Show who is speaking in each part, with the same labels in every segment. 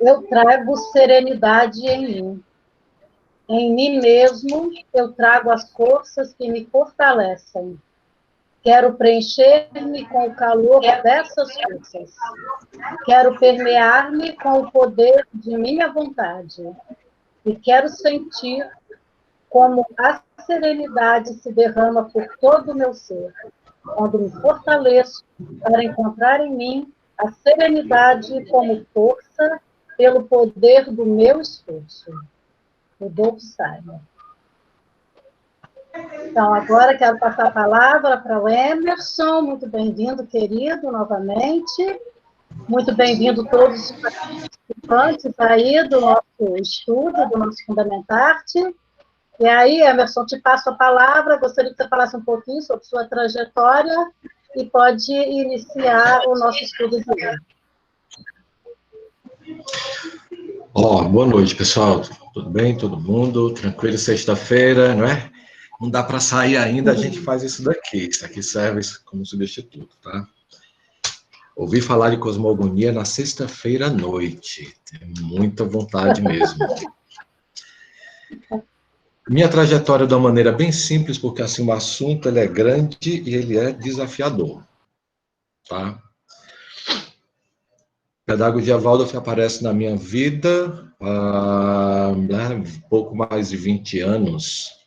Speaker 1: Eu trago serenidade em mim. Em mim mesmo, eu trago as forças que me fortalecem. Quero preencher-me com o calor dessas forças. Quero permear-me com o poder de minha vontade. E quero sentir como a serenidade se derrama por todo o meu ser, quando me fortaleço para encontrar em mim a serenidade como força pelo poder do meu esforço. Rodolfo Simon. Então, agora quero passar a palavra para o Emerson. Muito bem-vindo, querido, novamente. Muito bem-vindo todos os participantes aí do nosso estudo, do nosso Fundamentarte. E aí, Emerson, te passo a palavra. Gostaria que você falasse um pouquinho sobre sua trajetória e pode iniciar o nosso estudo de hoje.
Speaker 2: Boa noite, pessoal. Tudo bem? Todo mundo? Tranquilo? Sexta-feira, não é? Não dá para sair ainda, a gente faz isso daqui. Isso aqui serve como substituto, tá? Ouvi falar de cosmogonia na sexta-feira à noite. Tenho muita vontade mesmo. Minha trajetória de uma maneira bem simples, porque assim o assunto ele é grande e ele é desafiador, tá? Pedagogia Waldorf aparece na minha vida há pouco mais de 20 anos.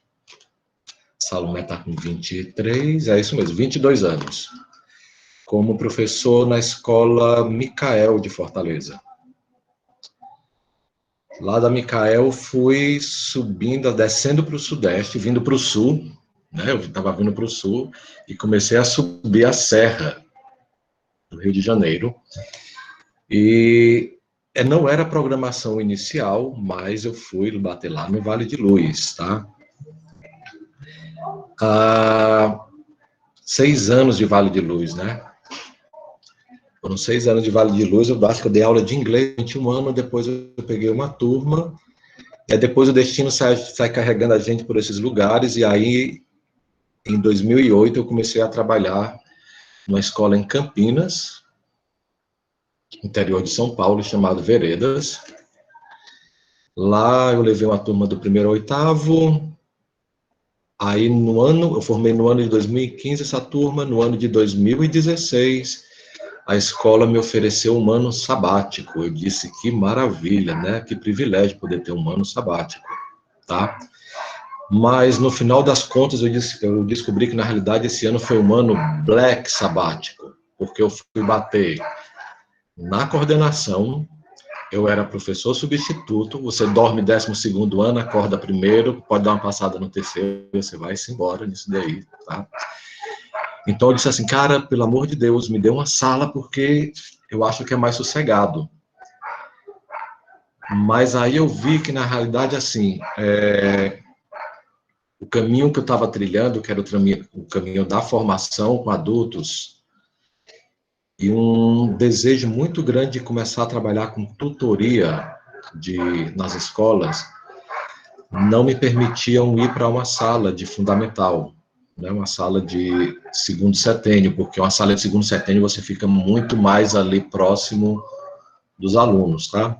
Speaker 2: Salomé está com 23, é isso mesmo, 22 anos. Como professor na escola Micael de Fortaleza. Lá da Micael fui subindo, descendo para o sudeste, vindo para o sul, né? Eu estava vindo para o sul e comecei a subir a serra do Rio de Janeiro. E não era a programação inicial, mas eu fui bater lá no Vale de Luz, tá? 6 anos de Vale de Luz, né? Foram 6 anos de Vale de Luz, eu acho que eu dei aula de inglês 21 anos, depois eu peguei uma turma, e depois o destino sai carregando a gente por esses lugares, e aí, em 2008, eu comecei a trabalhar numa escola em Campinas, interior de São Paulo, chamado Veredas. Lá eu levei uma turma do 1º ao 8º, aí eu formei no ano de 2015 essa turma, no ano de 2016, a escola me ofereceu um ano sabático. Eu disse, que maravilha, né? Que privilégio poder ter um ano sabático, tá? Mas, no final das contas, eu descobri que, na realidade, esse ano foi um ano black sabático, porque eu fui bater na coordenação, eu era professor substituto, você dorme 12º ano, acorda primeiro, pode dar uma passada no terceiro, você vai-se embora nisso daí, tá? Então eu disse assim, cara, pelo amor de Deus, me dê uma sala porque eu acho que é mais sossegado. Mas aí eu vi que, na realidade, assim, o caminho que eu estava trilhando, que era o caminho da formação com adultos, e um desejo muito grande de começar a trabalhar com tutoria nas escolas, não me permitiam ir para uma sala de fundamental, né, uma sala de segundo setênio, porque uma sala de segundo setênio você fica muito mais ali próximo dos alunos, tá?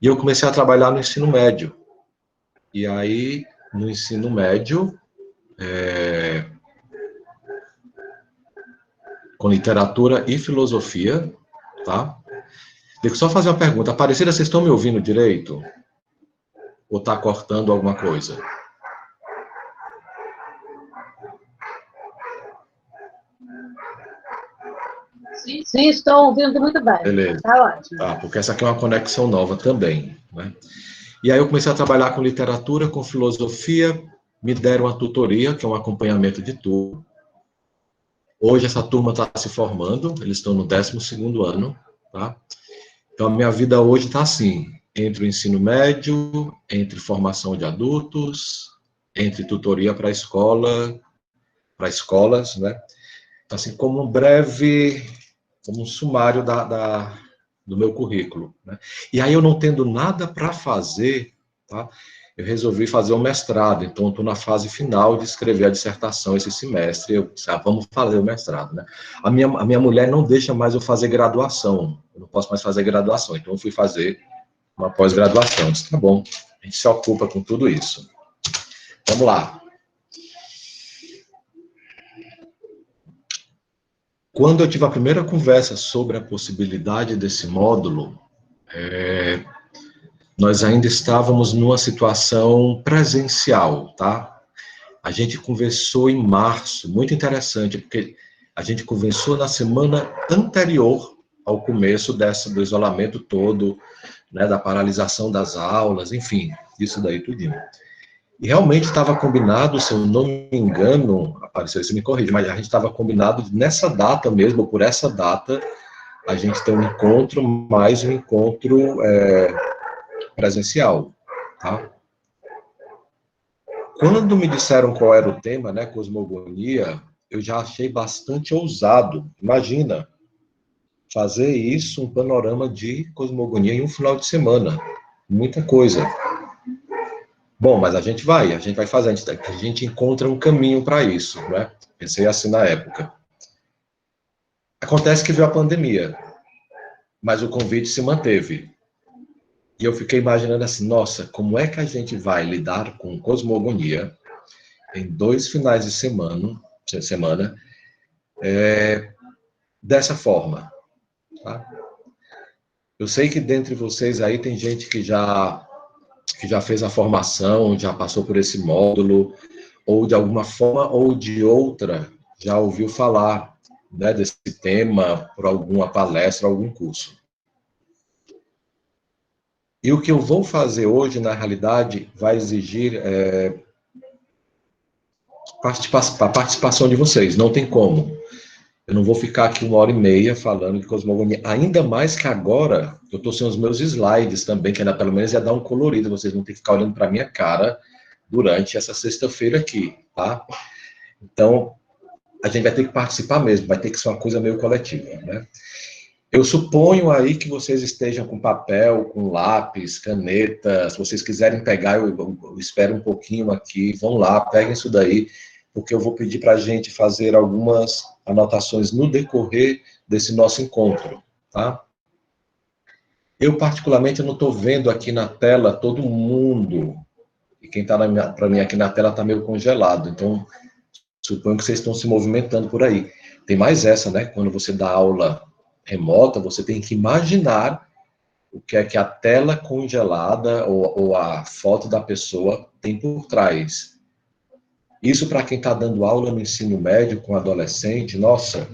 Speaker 2: E eu comecei a trabalhar no ensino médio. E aí, no ensino médio, com literatura e filosofia, tá? Deixa eu só fazer uma pergunta. Aparecida, vocês estão me ouvindo direito? Ou está cortando alguma coisa?
Speaker 1: Sim, estou ouvindo muito bem.
Speaker 2: Beleza.
Speaker 1: Está ótimo.
Speaker 2: Tá, porque essa aqui é uma conexão nova também, né? E aí eu comecei a trabalhar com literatura, com filosofia, me deram uma tutoria, que é um acompanhamento de turma. Hoje essa turma está se formando, eles estão no 12º ano, tá? Então a minha vida hoje está assim, entre o ensino médio, entre formação de adultos, entre tutoria para escolas, né? Assim, como um sumário do meu currículo, né? E aí eu não tendo nada para fazer, tá? eu resolvi fazer um mestrado, então estou na fase final de escrever a dissertação esse semestre. Eu disse, vamos fazer o mestrado, né? A minha mulher não deixa mais eu fazer graduação, eu não posso mais fazer graduação, então eu fui fazer uma pós-graduação. Disse, tá bom, a gente se ocupa com tudo isso. Vamos lá. Quando eu tive a primeira conversa sobre a possibilidade desse módulo, nós ainda estávamos numa situação presencial, tá? A gente conversou em março, muito interessante, porque a gente conversou na semana anterior ao começo do isolamento todo, né, da paralisação das aulas, enfim, isso daí tudinho. E realmente estava combinado, se eu não me engano, apareceu isso, me corrige, mas a gente estava combinado nessa data mesmo, por essa data, a gente tem um encontro, mais um encontro presencial, tá? Quando me disseram qual era o tema, né, cosmogonia, eu já achei bastante ousado. Imagina, fazer isso, um panorama de cosmogonia em um final de semana. Muita coisa. Bom, mas a gente vai fazer, a gente encontra um caminho para isso, né? Pensei assim na época. Acontece que veio a pandemia, mas o convite se manteve. E eu fiquei imaginando assim, nossa, como é que a gente vai lidar com cosmogonia em 2 finais de semana dessa forma, tá? Eu sei que dentre vocês aí tem gente que já fez a formação, já passou por esse módulo, ou de alguma forma ou de outra já ouviu falar, né, desse tema por alguma palestra, algum curso. E o que eu vou fazer hoje, na realidade, vai exigir a participação de vocês, não tem como. Eu não vou ficar aqui 1h30 falando de cosmogonia, ainda mais que agora eu estou sem os meus slides também, que ainda pelo menos ia dar um colorido, vocês não tem que ficar olhando para a minha cara durante essa sexta-feira aqui, tá? Então, a gente vai ter que participar mesmo, vai ter que ser uma coisa meio coletiva, né? Eu suponho aí que vocês estejam com papel, com lápis, caneta, se vocês quiserem pegar, eu espero um pouquinho aqui, vão lá, peguem isso daí, porque eu vou pedir para a gente fazer algumas anotações no decorrer desse nosso encontro, tá? Eu, particularmente, não estou vendo aqui na tela todo mundo, e quem está para mim aqui na tela está meio congelado, então suponho que vocês estão se movimentando por aí. Tem mais essa, né? Quando você dá aula remota, você tem que imaginar o que é que a tela congelada ou a foto da pessoa tem por trás. Isso para quem está dando aula no ensino médio com adolescente, nossa,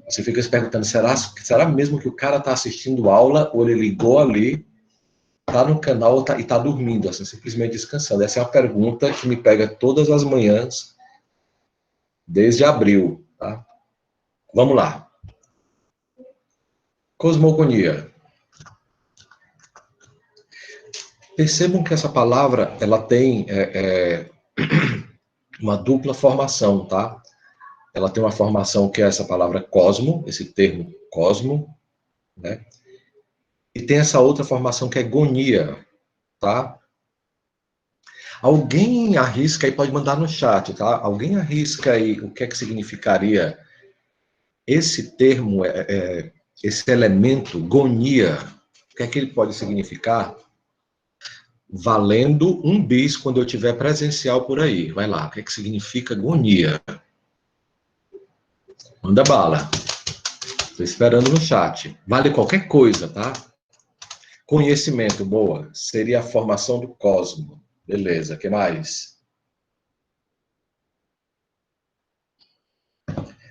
Speaker 2: você fica se perguntando, será mesmo que o cara está assistindo aula ou ele ligou ali, está no canal e está dormindo, assim, simplesmente descansando? Essa é uma pergunta que me pega todas as manhãs, desde abril, tá? Vamos lá. Cosmogonia. Percebam que essa palavra, ela tem uma dupla formação, tá? Ela tem uma formação que é essa palavra cosmo, esse termo cosmo, né? E tem essa outra formação que é gonia, tá? Alguém arrisca aí, pode mandar no chat, tá? Alguém arrisca aí o que é que significaria esse termo, esse elemento, gonia, o que é que ele pode significar? Valendo 1 bis quando eu tiver presencial por aí. Vai lá, o que é que significa gonia? Manda bala. Estou esperando no chat. Vale qualquer coisa, tá? Conhecimento, boa. Seria a formação do cosmo. Beleza, o que mais?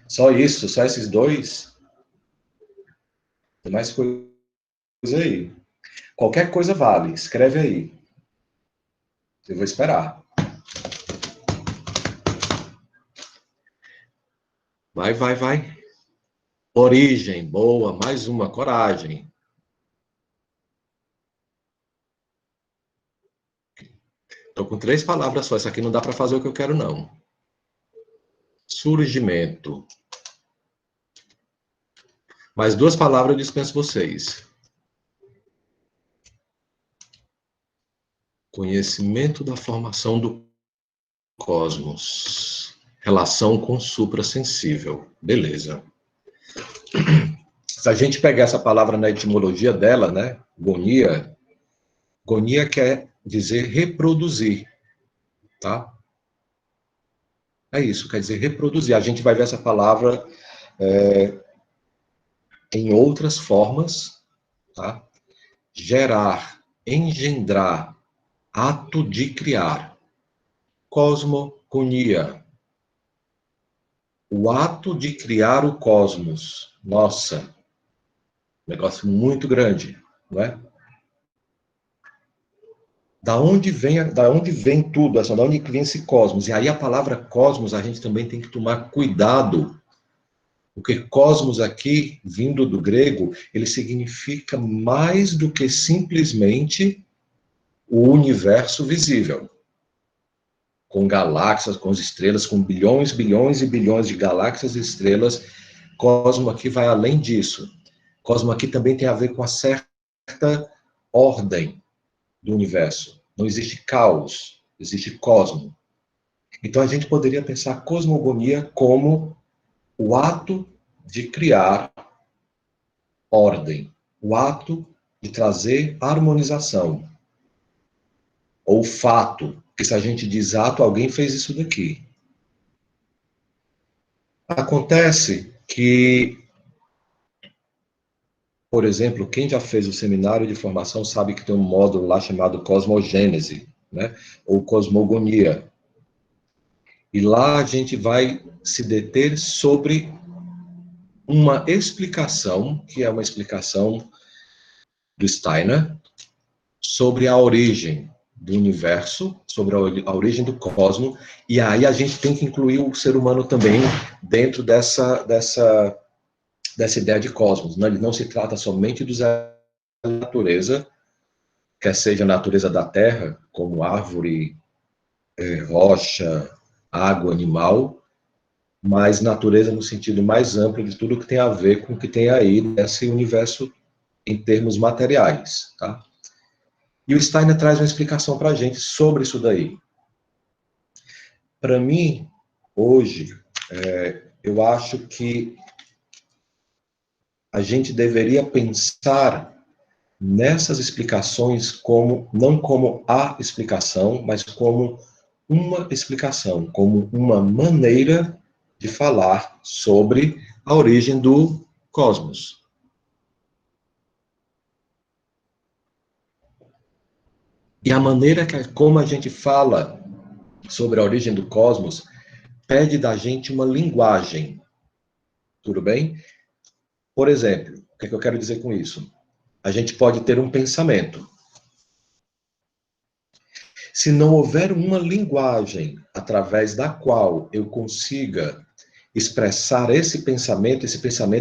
Speaker 2: Só isso? Só esses dois? Tem mais coisa aí. Qualquer coisa vale. Escreve aí. Eu vou esperar. Vai, vai, vai. Origem, boa. Mais uma, coragem. Estou com 3 palavras só. Isso aqui não dá para fazer o que eu quero, não. Surgimento. Mais 2 palavras eu dispenso vocês. Conhecimento da formação do cosmos. Relação com o suprassensível. Beleza. Se a gente pegar essa palavra na etimologia dela, né? Gonia. Gonia quer dizer reproduzir, tá? É isso, quer dizer reproduzir. A gente vai ver essa palavra em outras formas, tá? Gerar, engendrar, ato de criar. Cosmogonia. O ato de criar o cosmos. Nossa, negócio muito grande, não é? Da onde vem tudo, da onde vem esse cosmos? E aí a palavra cosmos, a gente também tem que tomar cuidado, porque cosmos aqui, vindo do grego, ele significa mais do que simplesmente o universo visível. Com galáxias, com estrelas, com bilhões, bilhões e bilhões de galáxias e estrelas, cosmo aqui vai além disso. Cosmo aqui também tem a ver com a certa ordem do universo. Não existe caos, existe cosmo. Então a gente poderia pensar a cosmogonia como o ato de criar ordem, o ato de trazer harmonização. Ou fato, que se a gente diz ato, alguém fez isso daqui. Acontece que, por exemplo, quem já fez o seminário de formação sabe que tem um módulo lá chamado cosmogênese, né? Ou cosmogonia. E lá a gente vai se deter sobre uma explicação, que é uma explicação do Steiner, sobre a origem do universo, sobre a origem do cosmos, e aí a gente tem que incluir o ser humano também dentro dessa ideia de cosmos. Ele não se trata somente da natureza, quer seja a natureza da Terra, como árvore, rocha, água, animal, mas natureza no sentido mais amplo de tudo que tem a ver com o que tem aí nesse universo em termos materiais, tá? E o Steiner traz uma explicação para a gente sobre isso daí. Para mim, hoje, eu acho que a gente deveria pensar nessas explicações como, não como a explicação, mas como uma explicação, como uma maneira de falar sobre a origem do cosmos. E a maneira como a gente fala sobre a origem do cosmos pede da gente uma linguagem. Tudo bem? Por exemplo, o que é que eu quero dizer com isso? A gente pode ter um pensamento. Se não houver uma linguagem através da qual eu consiga expressar esse pensamento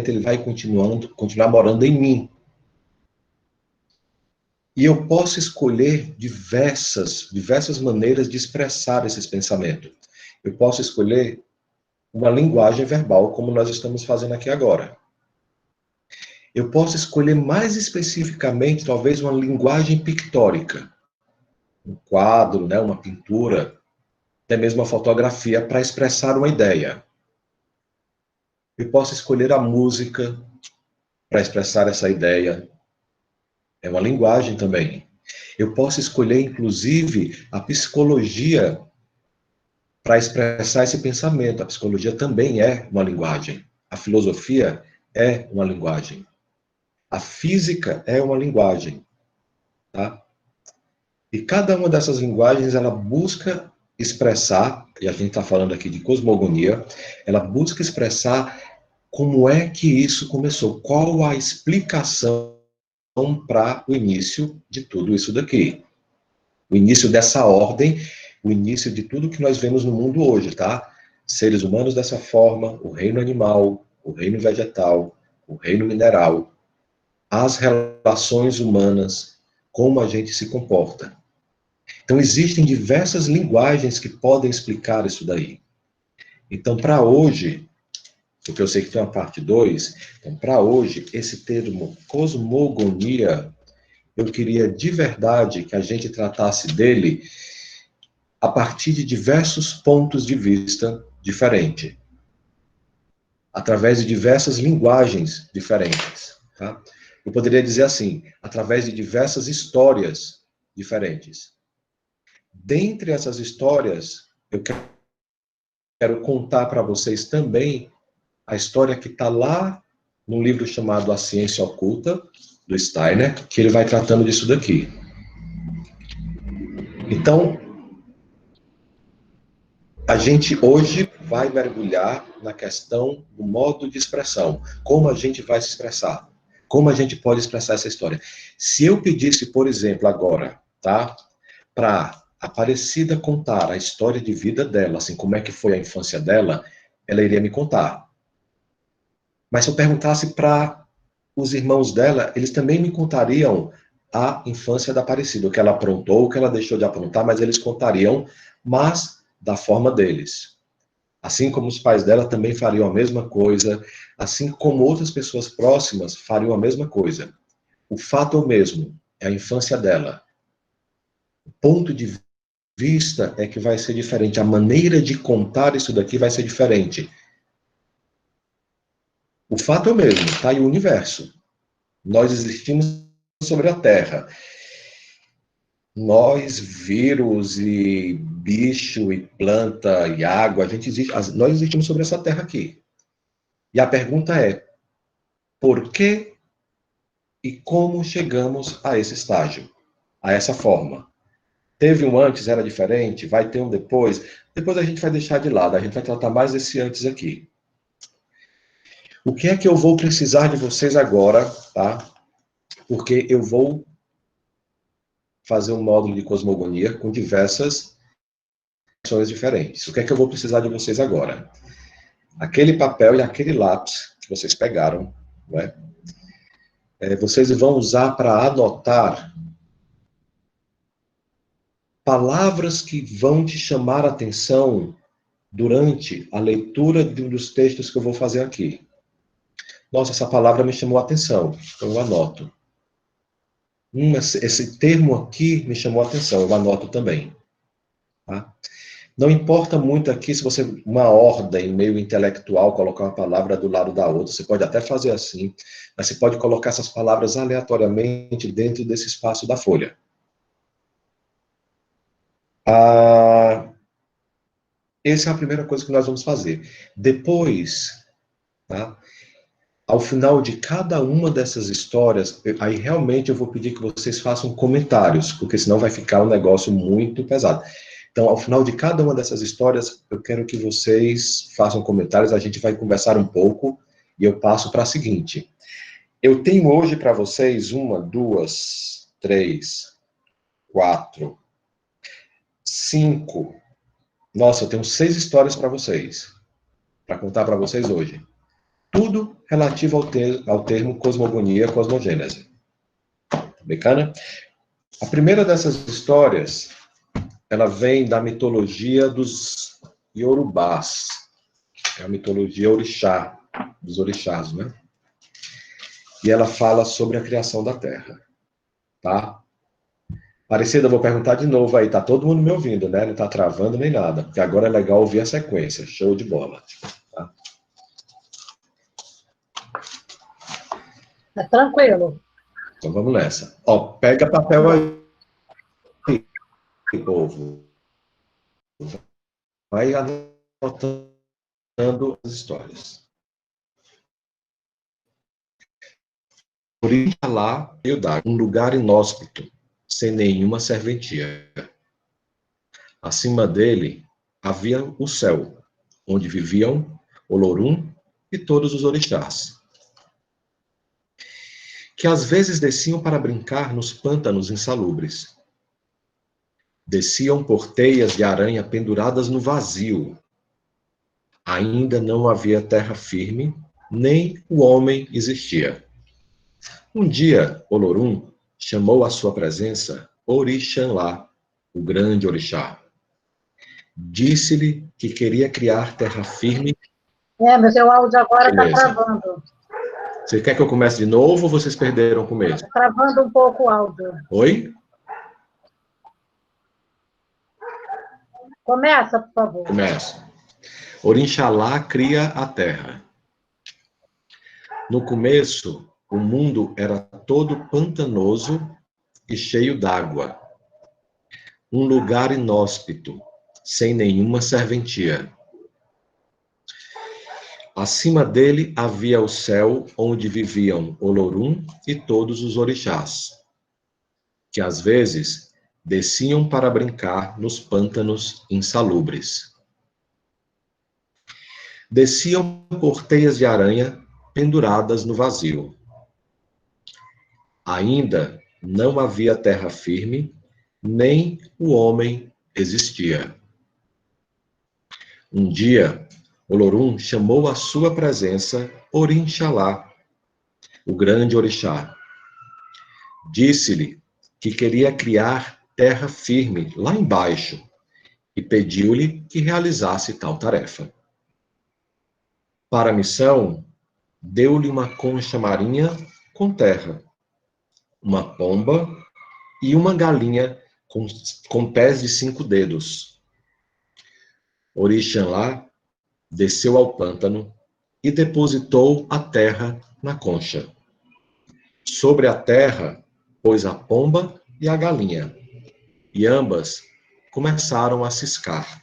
Speaker 2: ele vai continuar morando em mim. E eu posso escolher diversas maneiras de expressar esses pensamentos. Eu posso escolher uma linguagem verbal, como nós estamos fazendo aqui agora. Eu posso escolher mais especificamente, talvez, uma linguagem pictórica. Um quadro, né, uma pintura, até mesmo uma fotografia, para expressar uma ideia. Eu posso escolher a música para expressar essa ideia. É uma linguagem também. Eu posso escolher, inclusive, a psicologia para expressar esse pensamento. A psicologia também é uma linguagem. A filosofia é uma linguagem. A física é uma linguagem. Tá? E cada uma dessas linguagens, ela busca expressar, e a gente está falando aqui de cosmogonia, ela busca expressar como é que isso começou, qual a explicação para o início de tudo isso daqui. O início dessa ordem, o início de tudo que nós vemos no mundo hoje, tá? Seres humanos dessa forma, o reino animal, o reino vegetal, o reino mineral, as relações humanas, como a gente se comporta. Então, existem diversas linguagens que podem explicar isso daí. Então, para hoje, porque eu sei que tem uma parte 2, então, para hoje, esse termo cosmogonia, eu queria de verdade que a gente tratasse dele a partir de diversos pontos de vista diferentes, através de diversas linguagens diferentes, tá? Eu poderia dizer assim, através de diversas histórias diferentes. Dentre essas histórias, eu quero contar para vocês também a história que está lá num livro chamado A Ciência Oculta, do Steiner, que ele vai tratando disso daqui. Então, a gente hoje vai mergulhar na questão do modo de expressão, como a gente vai se expressar, como a gente pode expressar essa história. Se eu pedisse, por exemplo, agora, tá, para Aparecida contar a história de vida dela, assim, como é que foi a infância dela, ela iria me contar. Mas se eu perguntasse para os irmãos dela, eles também me contariam a infância da Aparecida, o que ela aprontou, o que ela deixou de aprontar, mas eles contariam, mas da forma deles. Assim como os pais dela também fariam a mesma coisa, assim como outras pessoas próximas fariam a mesma coisa. O fato é o mesmo, é a infância dela. O ponto de vista é que vai ser diferente, a maneira de contar isso daqui vai ser diferente. O fato é o mesmo, está aí o universo. Nós existimos sobre a Terra. Nós, vírus e bicho e planta e água, nós existimos sobre essa Terra aqui. E a pergunta é, por que e como chegamos a esse estágio, a essa forma? Teve um antes, era diferente, vai ter um depois. Depois a gente vai deixar de lado, a gente vai tratar mais desse antes aqui. O que é que eu vou precisar de vocês agora, tá? Porque eu vou fazer um módulo de cosmogonia com diversas ações diferentes. O que é que eu vou precisar de vocês agora? Aquele papel e aquele lápis que vocês pegaram, né? Vocês vão usar para anotar palavras que vão te chamar a atenção durante a leitura de um dos textos que eu vou fazer aqui. Nossa, essa palavra me chamou a atenção, então eu anoto. Esse termo aqui me chamou a atenção, eu anoto também. Tá? Não importa muito aqui se você, uma ordem meio intelectual, colocar uma palavra do lado da outra, você pode até fazer assim, mas você pode colocar essas palavras aleatoriamente dentro desse espaço da folha. Essa é a primeira coisa que nós vamos fazer. Depois, tá? Ao final de cada uma dessas histórias, aí realmente eu vou pedir que vocês façam comentários, porque senão vai ficar um negócio muito pesado. Então, ao final de cada uma dessas histórias, eu quero que vocês façam comentários, a gente vai conversar um pouco, e eu passo para a seguinte. Eu tenho hoje para vocês 1, 2, 3, 4, 5. Nossa, eu tenho 6 histórias para vocês, para contar para vocês hoje. Tudo relativo ao termo cosmogonia, cosmogênese. Bacana? A primeira dessas histórias, ela vem da mitologia dos Yorubás. É a mitologia orixá, dos orixás, né? E ela fala sobre a criação da Terra. Tá? Aparecida, eu vou perguntar de novo aí. Tá todo mundo me ouvindo, né? Não tá travando nem nada. Porque agora é legal ouvir a sequência. Show de bola. Tá?
Speaker 1: É tranquilo.
Speaker 2: Então vamos nessa. Ó, pega papel aí, povo. Vai anotando as histórias. Por ir lá, um lugar inóspito, sem nenhuma serventia. Acima dele havia o céu, onde viviam Olorum e todos os orixás, que às vezes desciam para brincar nos pântanos insalubres. Desciam por teias de aranha penduradas no vazio. Ainda não havia terra firme, nem o homem existia. Um dia, Olorum chamou à sua presença Orixanlá, o grande orixá. Disse-lhe que queria criar terra firme.
Speaker 1: Mas seu áudio agora está travando.
Speaker 2: Você quer que eu comece de novo ou vocês perderam o começo?
Speaker 1: Travando um pouco o áudio.
Speaker 2: Oi?
Speaker 1: Começa, por favor.
Speaker 2: Começo. Orixalá cria a terra. No começo, o mundo era todo pantanoso e cheio d'água. Um lugar inóspito, sem nenhuma serventia. Acima dele havia o céu onde viviam Olorum e todos os orixás, que às vezes desciam para brincar nos pântanos insalubres. Desciam por teias de aranha penduradas no vazio. Ainda não havia terra firme, nem o homem existia. Um dia, Olorum chamou à sua presença Orixalá, o grande orixá. Disse-lhe que queria criar terra firme lá embaixo e pediu-lhe que realizasse tal tarefa. Para a missão, deu-lhe uma concha marinha com terra, uma pomba e uma galinha com pés de 5 dedos. Orixalá desceu ao pântano e depositou a terra na concha. Sobre a terra, pôs a pomba e a galinha, e ambas começaram a ciscar.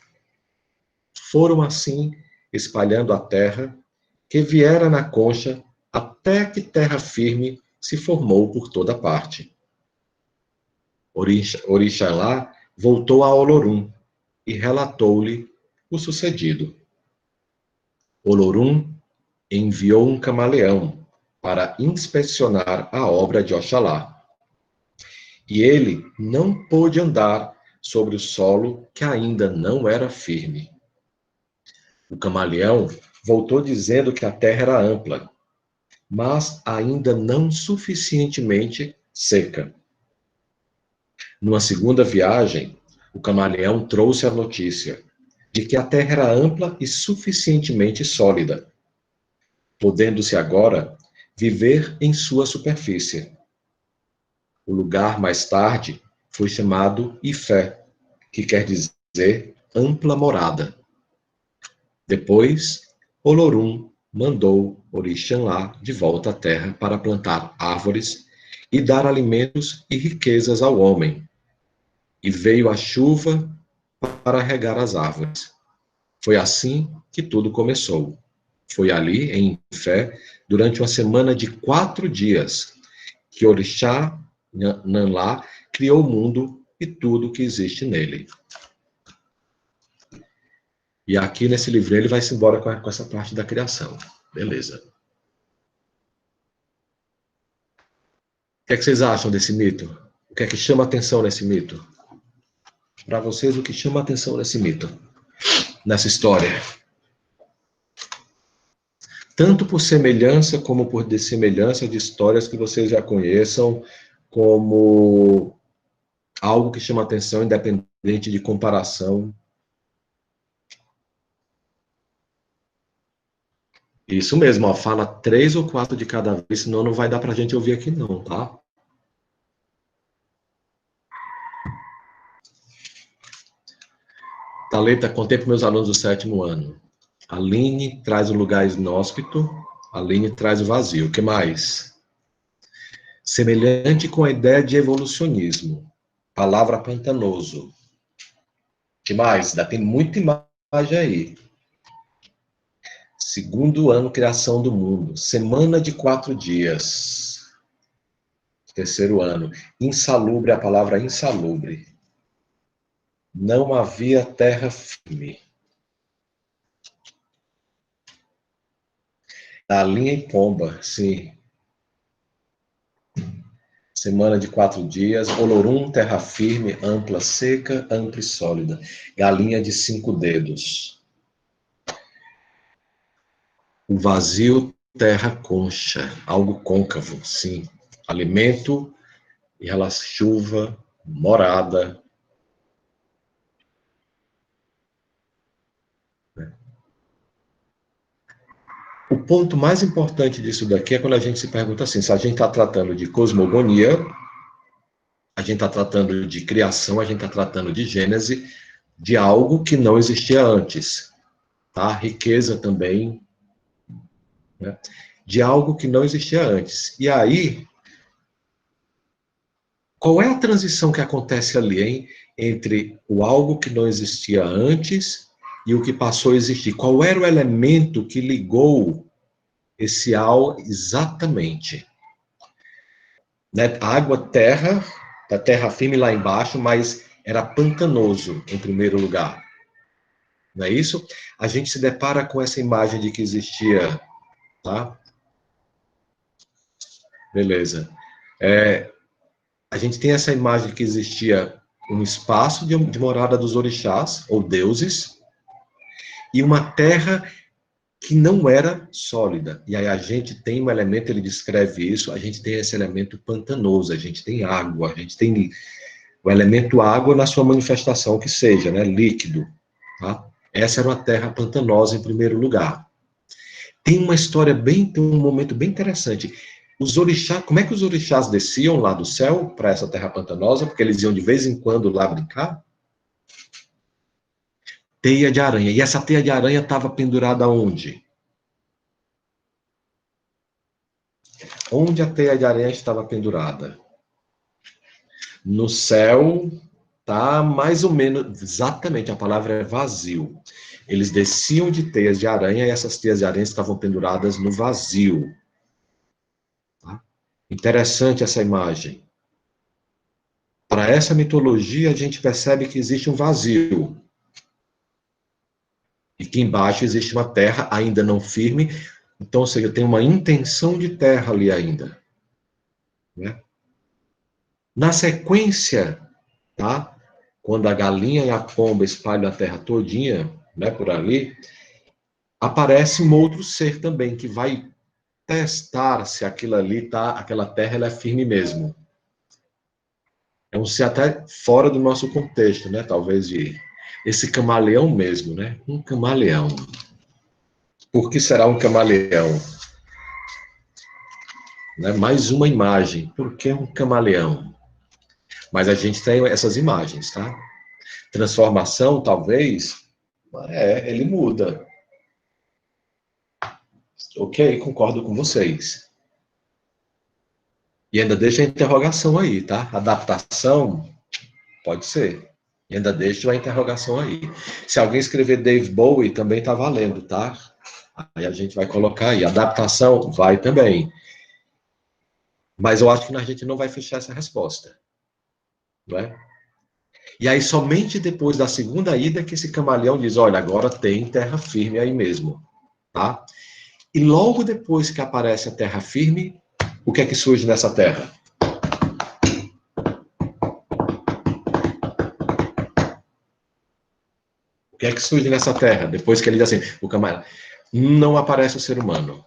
Speaker 2: Foram assim espalhando a terra, que viera na concha, até que terra firme se formou por toda parte. Orixalá voltou a Olorum e relatou-lhe o sucedido. Olorum enviou um camaleão para inspecionar a obra de Oxalá. E ele não pôde andar sobre o solo que ainda não era firme. O camaleão voltou dizendo que a terra era ampla, mas ainda não suficientemente seca. Numa segunda viagem, o camaleão trouxe a notícia de que a terra era ampla e suficientemente sólida, podendo-se agora viver em sua superfície. O lugar, mais tarde, foi chamado Ifé, que quer dizer ampla morada. Depois, Olorum mandou Orixalá de volta à terra para plantar árvores e dar alimentos e riquezas ao homem. E veio a chuva para regar as árvores. Foi assim que tudo começou. Foi ali, em Ifé, durante uma semana de 4 dias, que Orixá Nanlá criou o mundo e tudo que existe nele. E aqui nesse livro ele vai se embora com essa parte da criação. Beleza. O que é que vocês acham desse mito? O que é que chama atenção nesse mito? Para vocês, o que chama atenção nesse mito? Nessa história? Tanto por semelhança como por dessemelhança de histórias que vocês já conheçam, como algo que chama atenção independente de comparação. Isso mesmo, ó, fala 3 ou 4 de cada vez, senão não vai dar pra gente ouvir aqui não, tá? Thalita, contei para meus alunos do 7º ano. Aline traz o lugar inóspito, Aline traz o vazio. O que mais? Semelhante com a ideia de evolucionismo. Palavra pantanoso. O que mais? Tem muita imagem aí. 2º ano, criação do mundo. Semana de 4 dias. 3º ano. Insalubre, a palavra insalubre. Não havia terra firme. Galinha e pomba, sim. Semana de 4 dias. Olorum, terra firme, ampla, seca, ampla e sólida. Galinha de 5 dedos. O vazio, terra concha. Algo côncavo, sim. Alimento, e ela chuva, morada. O ponto mais importante disso daqui é quando a gente se pergunta assim, se a gente está tratando de cosmogonia, a gente está tratando de criação, a gente está tratando de gênese, de algo que não existia antes, tá? Riqueza também, né? De algo que não existia antes. E aí, qual é a transição que acontece ali, hein? Entre o algo que não existia antes e o que passou a existir? Qual era o elemento que ligou esse algo exatamente? Né? Água, terra, da terra firme lá embaixo, mas era pantanoso em primeiro lugar. Não é isso? A gente se depara com essa imagem de que existia, tá? Beleza. A gente tem essa imagem de que existia um espaço de morada dos orixás, ou deuses, e uma terra que não era sólida. E aí a gente tem um elemento, ele descreve isso, a gente tem esse elemento pantanoso, a gente tem água, a gente tem o elemento água na sua manifestação que seja, né, líquido, tá? Essa era uma terra pantanosa em primeiro lugar. Tem uma história tem um momento bem interessante. Os orixás, como é que os orixás desciam lá do céu para essa terra pantanosa? Porque eles iam de vez em quando lá brincar? Teia de aranha. E essa teia de aranha estava pendurada onde? Onde a teia de aranha estava pendurada? No céu, tá mais ou menos, exatamente, a palavra é vazio. Eles desciam de teias de aranha e essas teias de aranha estavam penduradas no vazio. Tá? Interessante essa imagem. Para essa mitologia, a gente percebe que existe um vazio. E que embaixo existe uma terra ainda não firme. Então, ou seja, tem uma intenção de terra ali ainda. Né? Na sequência, tá? Quando a galinha e a pomba espalham a terra todinha, né, por ali, aparece um outro ser também que vai testar se aquilo ali tá, aquela terra ela é firme mesmo. É um ser até fora do nosso contexto, né? Talvez de esse camaleão mesmo, né? Um camaleão. Por que será um camaleão? Né? Mais uma imagem. Por que um camaleão? Mas a gente tem essas imagens, tá? Transformação, talvez, ele muda. Ok, concordo com vocês. E ainda deixa a interrogação aí, tá? Adaptação, pode ser. E ainda deixa a interrogação aí. Se alguém escrever Dave Bowie, também tá valendo, tá? Aí a gente vai colocar aí. Adaptação, vai também. Mas eu acho que a gente não vai fechar essa resposta. Não é? E aí, somente depois da segunda ida que esse camaleão diz, olha, agora tem terra firme aí mesmo. Tá? E logo depois que aparece a terra firme, o que é que surge nessa terra? O que é que surge nessa terra? Depois que ele diz assim, o camarada, não aparece o ser humano.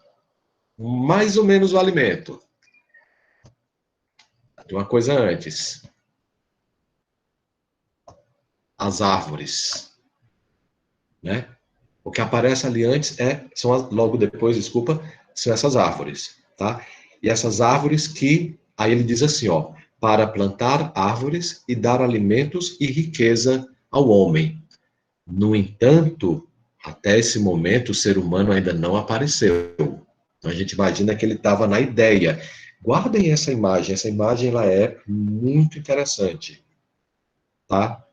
Speaker 2: Mais ou menos o alimento. Tem uma coisa antes. As árvores. Né? O que aparece ali antes logo depois, desculpa, são essas árvores. Tá? E essas árvores que, aí ele diz assim, ó, para plantar árvores e dar alimentos e riqueza ao homem. No entanto, até esse momento, o ser humano ainda não apareceu. Então, a gente imagina que ele estava na ideia. Guardem essa imagem ela é muito interessante. Tá?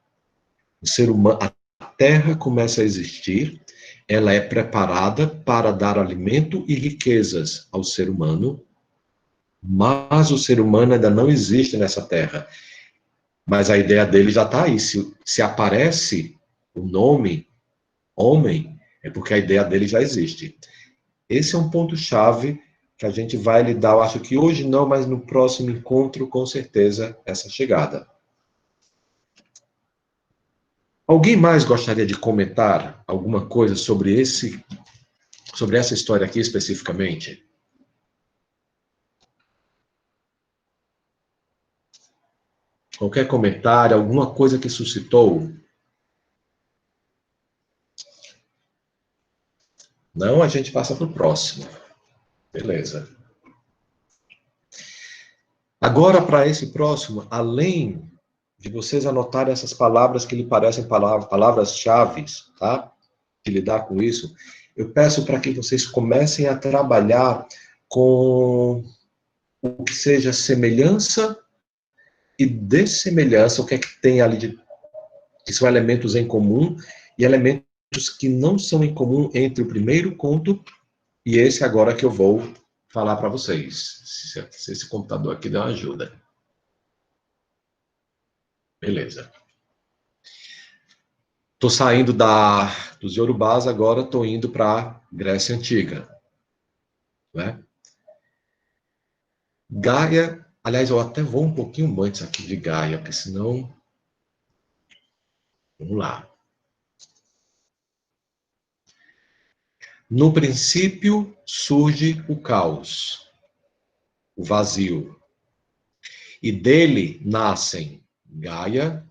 Speaker 2: O ser humano, a Terra começa a existir, ela é preparada para dar alimento e riquezas ao ser humano, mas o ser humano ainda não existe nessa Terra. Mas a ideia dele já está aí. Se aparece o nome homem, é porque a ideia dele já existe. Esse é um ponto-chave que a gente vai lidar, eu acho que hoje não, mas no próximo encontro, com certeza, essa chegada. Alguém mais gostaria de comentar alguma coisa sobre essa história aqui especificamente? Qualquer comentário, alguma coisa que suscitou? Não, a gente passa para o próximo. Beleza. Agora, para esse próximo, além de vocês anotarem essas palavras que lhe parecem palavras-chave, tá? Que lidar com isso, eu peço para que vocês comecem a trabalhar com o que seja semelhança e dessemelhança, o que é que tem ali que são elementos em comum e elementos que não são em comum entre o primeiro conto e esse agora que eu vou falar para vocês. Se esse computador aqui der uma ajuda. Beleza. Estou saindo dos Yorubás, agora estou indo para Grécia Antiga. Né? Gaia, aliás, eu até vou um pouquinho antes aqui de Gaia, porque senão... Vamos lá. No princípio surge o caos, o vazio. E dele nascem Gaia,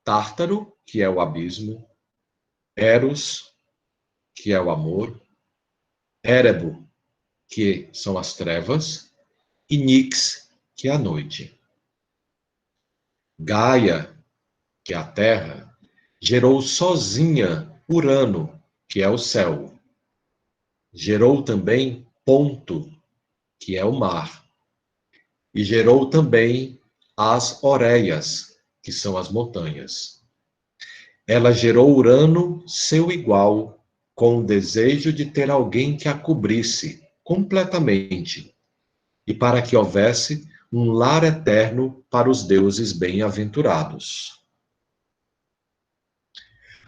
Speaker 2: Tártaro, que é o abismo, Eros, que é o amor, Érebo, que são as trevas, e Nix, que é a noite. Gaia, que é a terra, gerou sozinha Urano, que é o céu. Gerou também Ponto, que é o mar. E gerou também as Oreias, que são as montanhas. Ela gerou Urano, seu igual, com o desejo de ter alguém que a cobrisse completamente, e para que houvesse um lar eterno para os deuses bem-aventurados.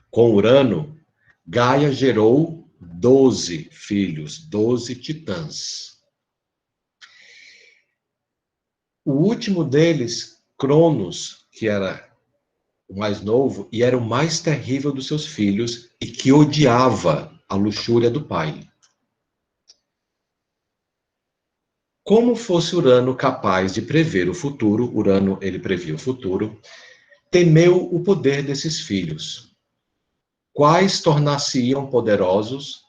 Speaker 2: Com Urano, Gaia gerou 12 filhos, 12 titãs. O último deles, Cronos, que era o mais novo e era o mais terrível dos seus filhos e que odiava a luxúria do pai. Como fosse Urano capaz de prever o futuro, Urano, ele previa o futuro, temeu o poder desses filhos, quais tornar-se-iam poderosos,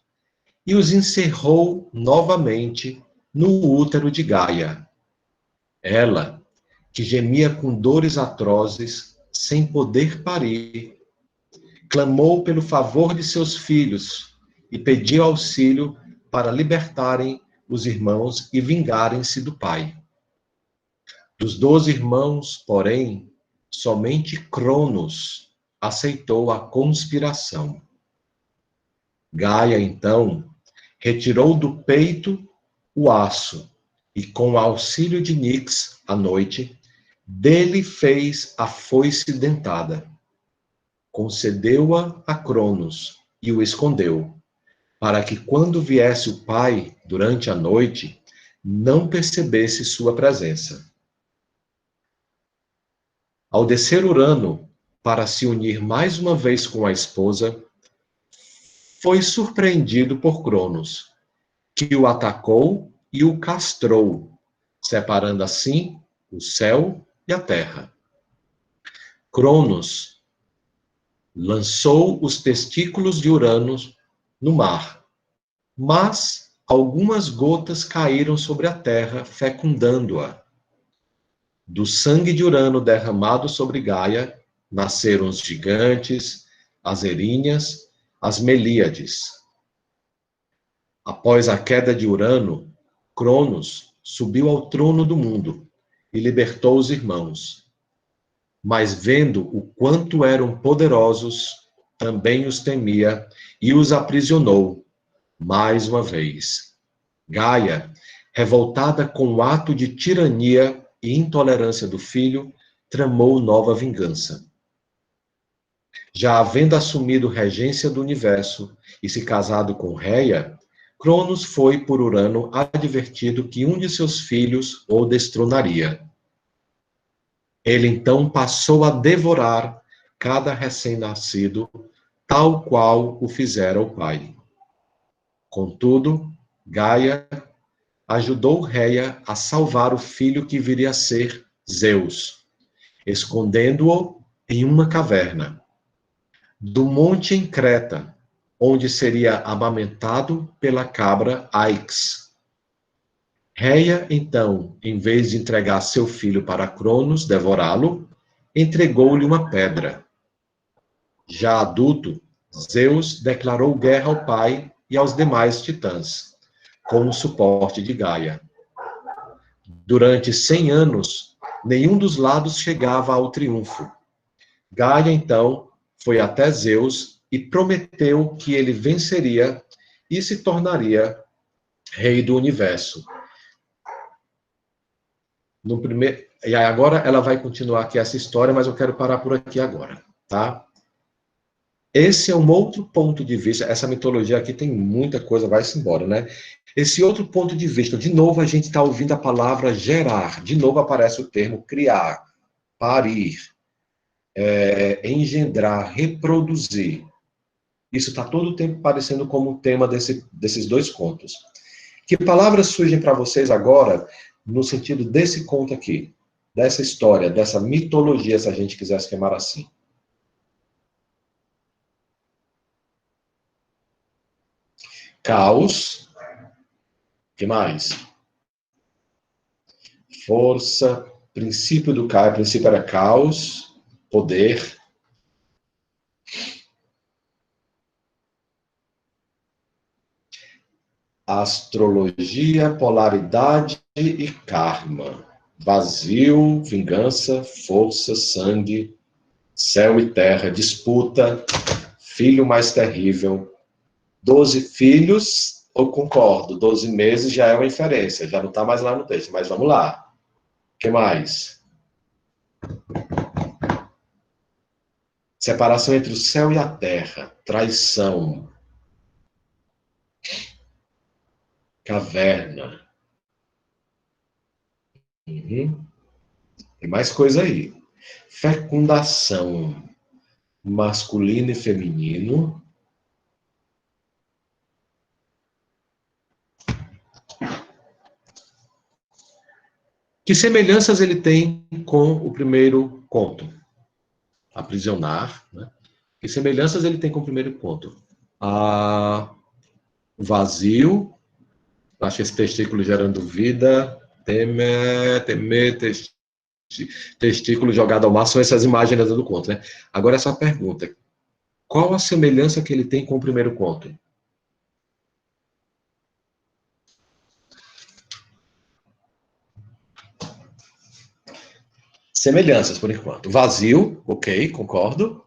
Speaker 2: e os encerrou novamente no útero de Gaia. Ela, que gemia com dores atrozes, sem poder parir, clamou pelo favor de seus filhos e pediu auxílio para libertarem os irmãos e vingarem-se do pai. Dos 12 irmãos, porém, somente Cronos aceitou a conspiração. Gaia, então, retirou do peito o aço e, com o auxílio de Nix, à noite, dele fez a foice dentada. Concedeu-a a Cronos e o escondeu, para que, quando viesse o pai durante a noite, não percebesse sua presença. Ao descer Urano para se unir mais uma vez com a esposa, foi surpreendido por Cronos, que o atacou e o castrou, separando assim o céu e a terra. Cronos lançou os testículos de Urano no mar, mas algumas gotas caíram sobre a terra, fecundando-a. Do sangue de Urano derramado sobre Gaia, nasceram os gigantes, as erinhas, as Melíades. Após a queda de Urano, Cronos subiu ao trono do mundo e libertou os irmãos. Mas vendo o quanto eram poderosos, também os temia e os aprisionou, mais uma vez. Gaia, revoltada com o ato de tirania e intolerância do filho, tramou nova vingança. Já havendo assumido regência do universo e se casado com Reia, Cronos foi por Urano advertido que um de seus filhos o destronaria. Ele então passou a devorar cada recém-nascido, tal qual o fizera o pai. Contudo, Gaia ajudou Reia a salvar o filho que viria a ser Zeus, escondendo-o em uma caverna. Do monte em Creta, onde seria amamentado pela cabra Aix. Reia, então, em vez de entregar seu filho para Cronos devorá-lo, entregou-lhe uma pedra. Já adulto, Zeus declarou guerra ao pai e aos demais titãs, com o suporte de Gaia. Durante 100 anos, nenhum dos lados chegava ao triunfo. Gaia, então, foi até Zeus e prometeu que ele venceria e se tornaria rei do universo. E agora ela vai continuar aqui essa história, mas eu quero parar por aqui agora, tá? Esse é um outro ponto de vista. Essa mitologia aqui tem muita coisa, vai-se embora, né? Esse outro ponto de vista, de novo a gente está ouvindo a palavra gerar, de novo aparece o termo criar, parir, engendrar, reproduzir. Isso está todo o tempo parecendo como um tema desses dois contos. Que palavras surgem para vocês agora, no sentido desse conto aqui, dessa história, dessa mitologia, se a gente quisesse chamar assim? Caos. O que mais? Força. Princípio do caos. O princípio era caos. Poder. Astrologia, polaridade e karma. Vazio, vingança, força, sangue, céu e terra, disputa, filho mais terrível. 12 filhos, eu concordo, 12 meses já é uma inferência, já não está mais lá no texto, mas vamos lá. O que mais? Separação entre o céu e a terra, traição, caverna. Tem mais coisa aí. Fecundação, masculino e feminino. Que semelhanças ele tem com o primeiro conto? Aprisionar, né? Que semelhanças ele tem com o primeiro conto? Vazio, acho esse testículo gerando vida, temer, testículo jogado ao mar, são essas imagens do conto, né? Agora essa pergunta, qual a semelhança que ele tem com o primeiro conto? Semelhanças, por enquanto. Vazio, ok, concordo.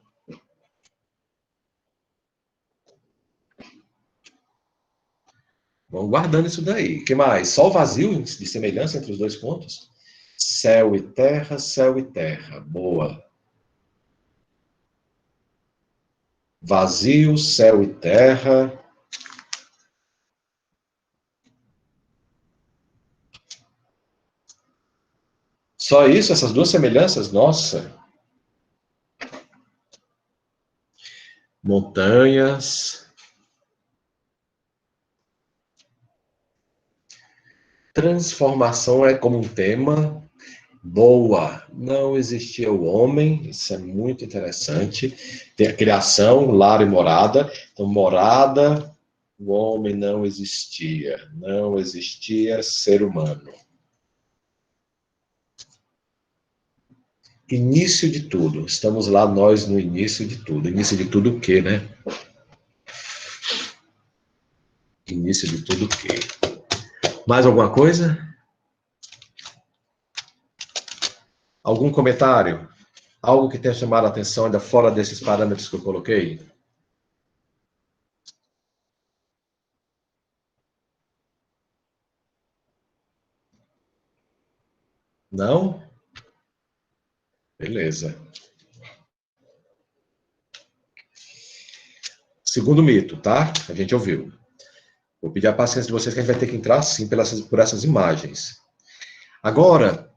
Speaker 2: Vamos guardando isso daí. O que mais? Só o vazio de semelhança entre os dois pontos? Céu e terra, céu e terra. Boa. Vazio, céu e terra. Só isso, essas duas semelhanças? Nossa. Montanhas. Transformação é como um tema. Boa. Não existia o homem. Isso é muito interessante. Tem a criação, lar e morada. Então, morada, o homem não existia. Não existia ser humano. Início de tudo. Estamos lá, nós, no início de tudo. Início de tudo o quê, né? Início de tudo o quê? Mais alguma coisa? Algum comentário? Algo que tenha chamado a atenção ainda fora desses parâmetros que eu coloquei? Não? Beleza. Segundo mito, tá? A gente ouviu. Vou pedir a paciência de vocês que a gente vai ter que entrar, sim, por essas imagens. Agora,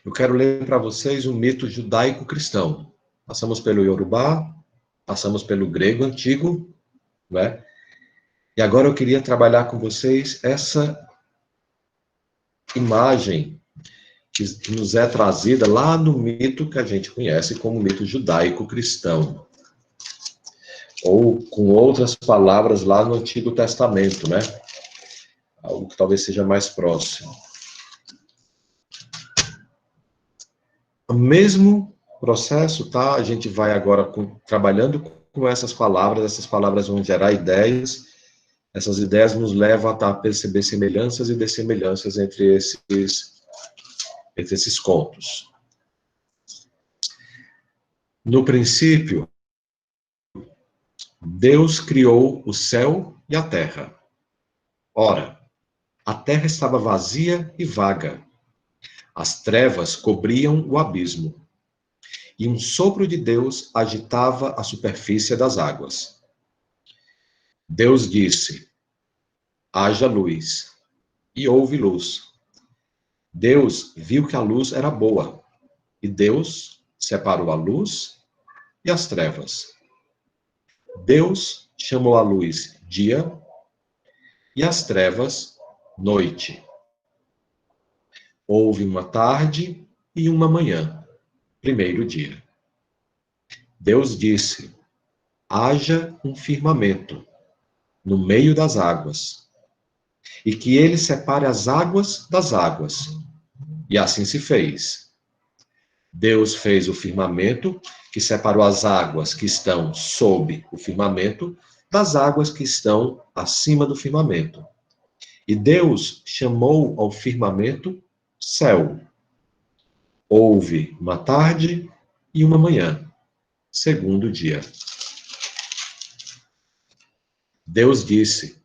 Speaker 2: eu quero ler para vocês um mito judaico-cristão. Passamos pelo Yorubá, passamos pelo grego antigo, né? E agora eu queria trabalhar com vocês essa imagem que nos é trazida lá no mito que a gente conhece como mito judaico-cristão. Ou, com outras palavras, lá no Antigo Testamento, né? Algo que talvez seja mais próximo. O mesmo processo, tá? A gente vai agora trabalhando com essas palavras vão gerar ideias, essas ideias nos levam a perceber semelhanças e dessemelhanças entre esses contos. No princípio, Deus criou o céu e a terra. Ora, a terra estava vazia e vaga. As trevas cobriam o abismo. E um sopro de Deus agitava a superfície das águas. Deus disse: haja luz. E houve luz. Deus viu que a luz era boa. E Deus separou a luz e as trevas. Deus chamou a luz dia e as trevas noite. Houve uma tarde e uma manhã, primeiro dia. Deus disse: haja um firmamento no meio das águas, e que ele separe as águas das águas. E assim se fez. Deus fez o firmamento, que separou as águas que estão sob o firmamento das águas que estão acima do firmamento. E Deus chamou ao firmamento céu. Houve uma tarde e uma manhã, segundo dia. Deus disse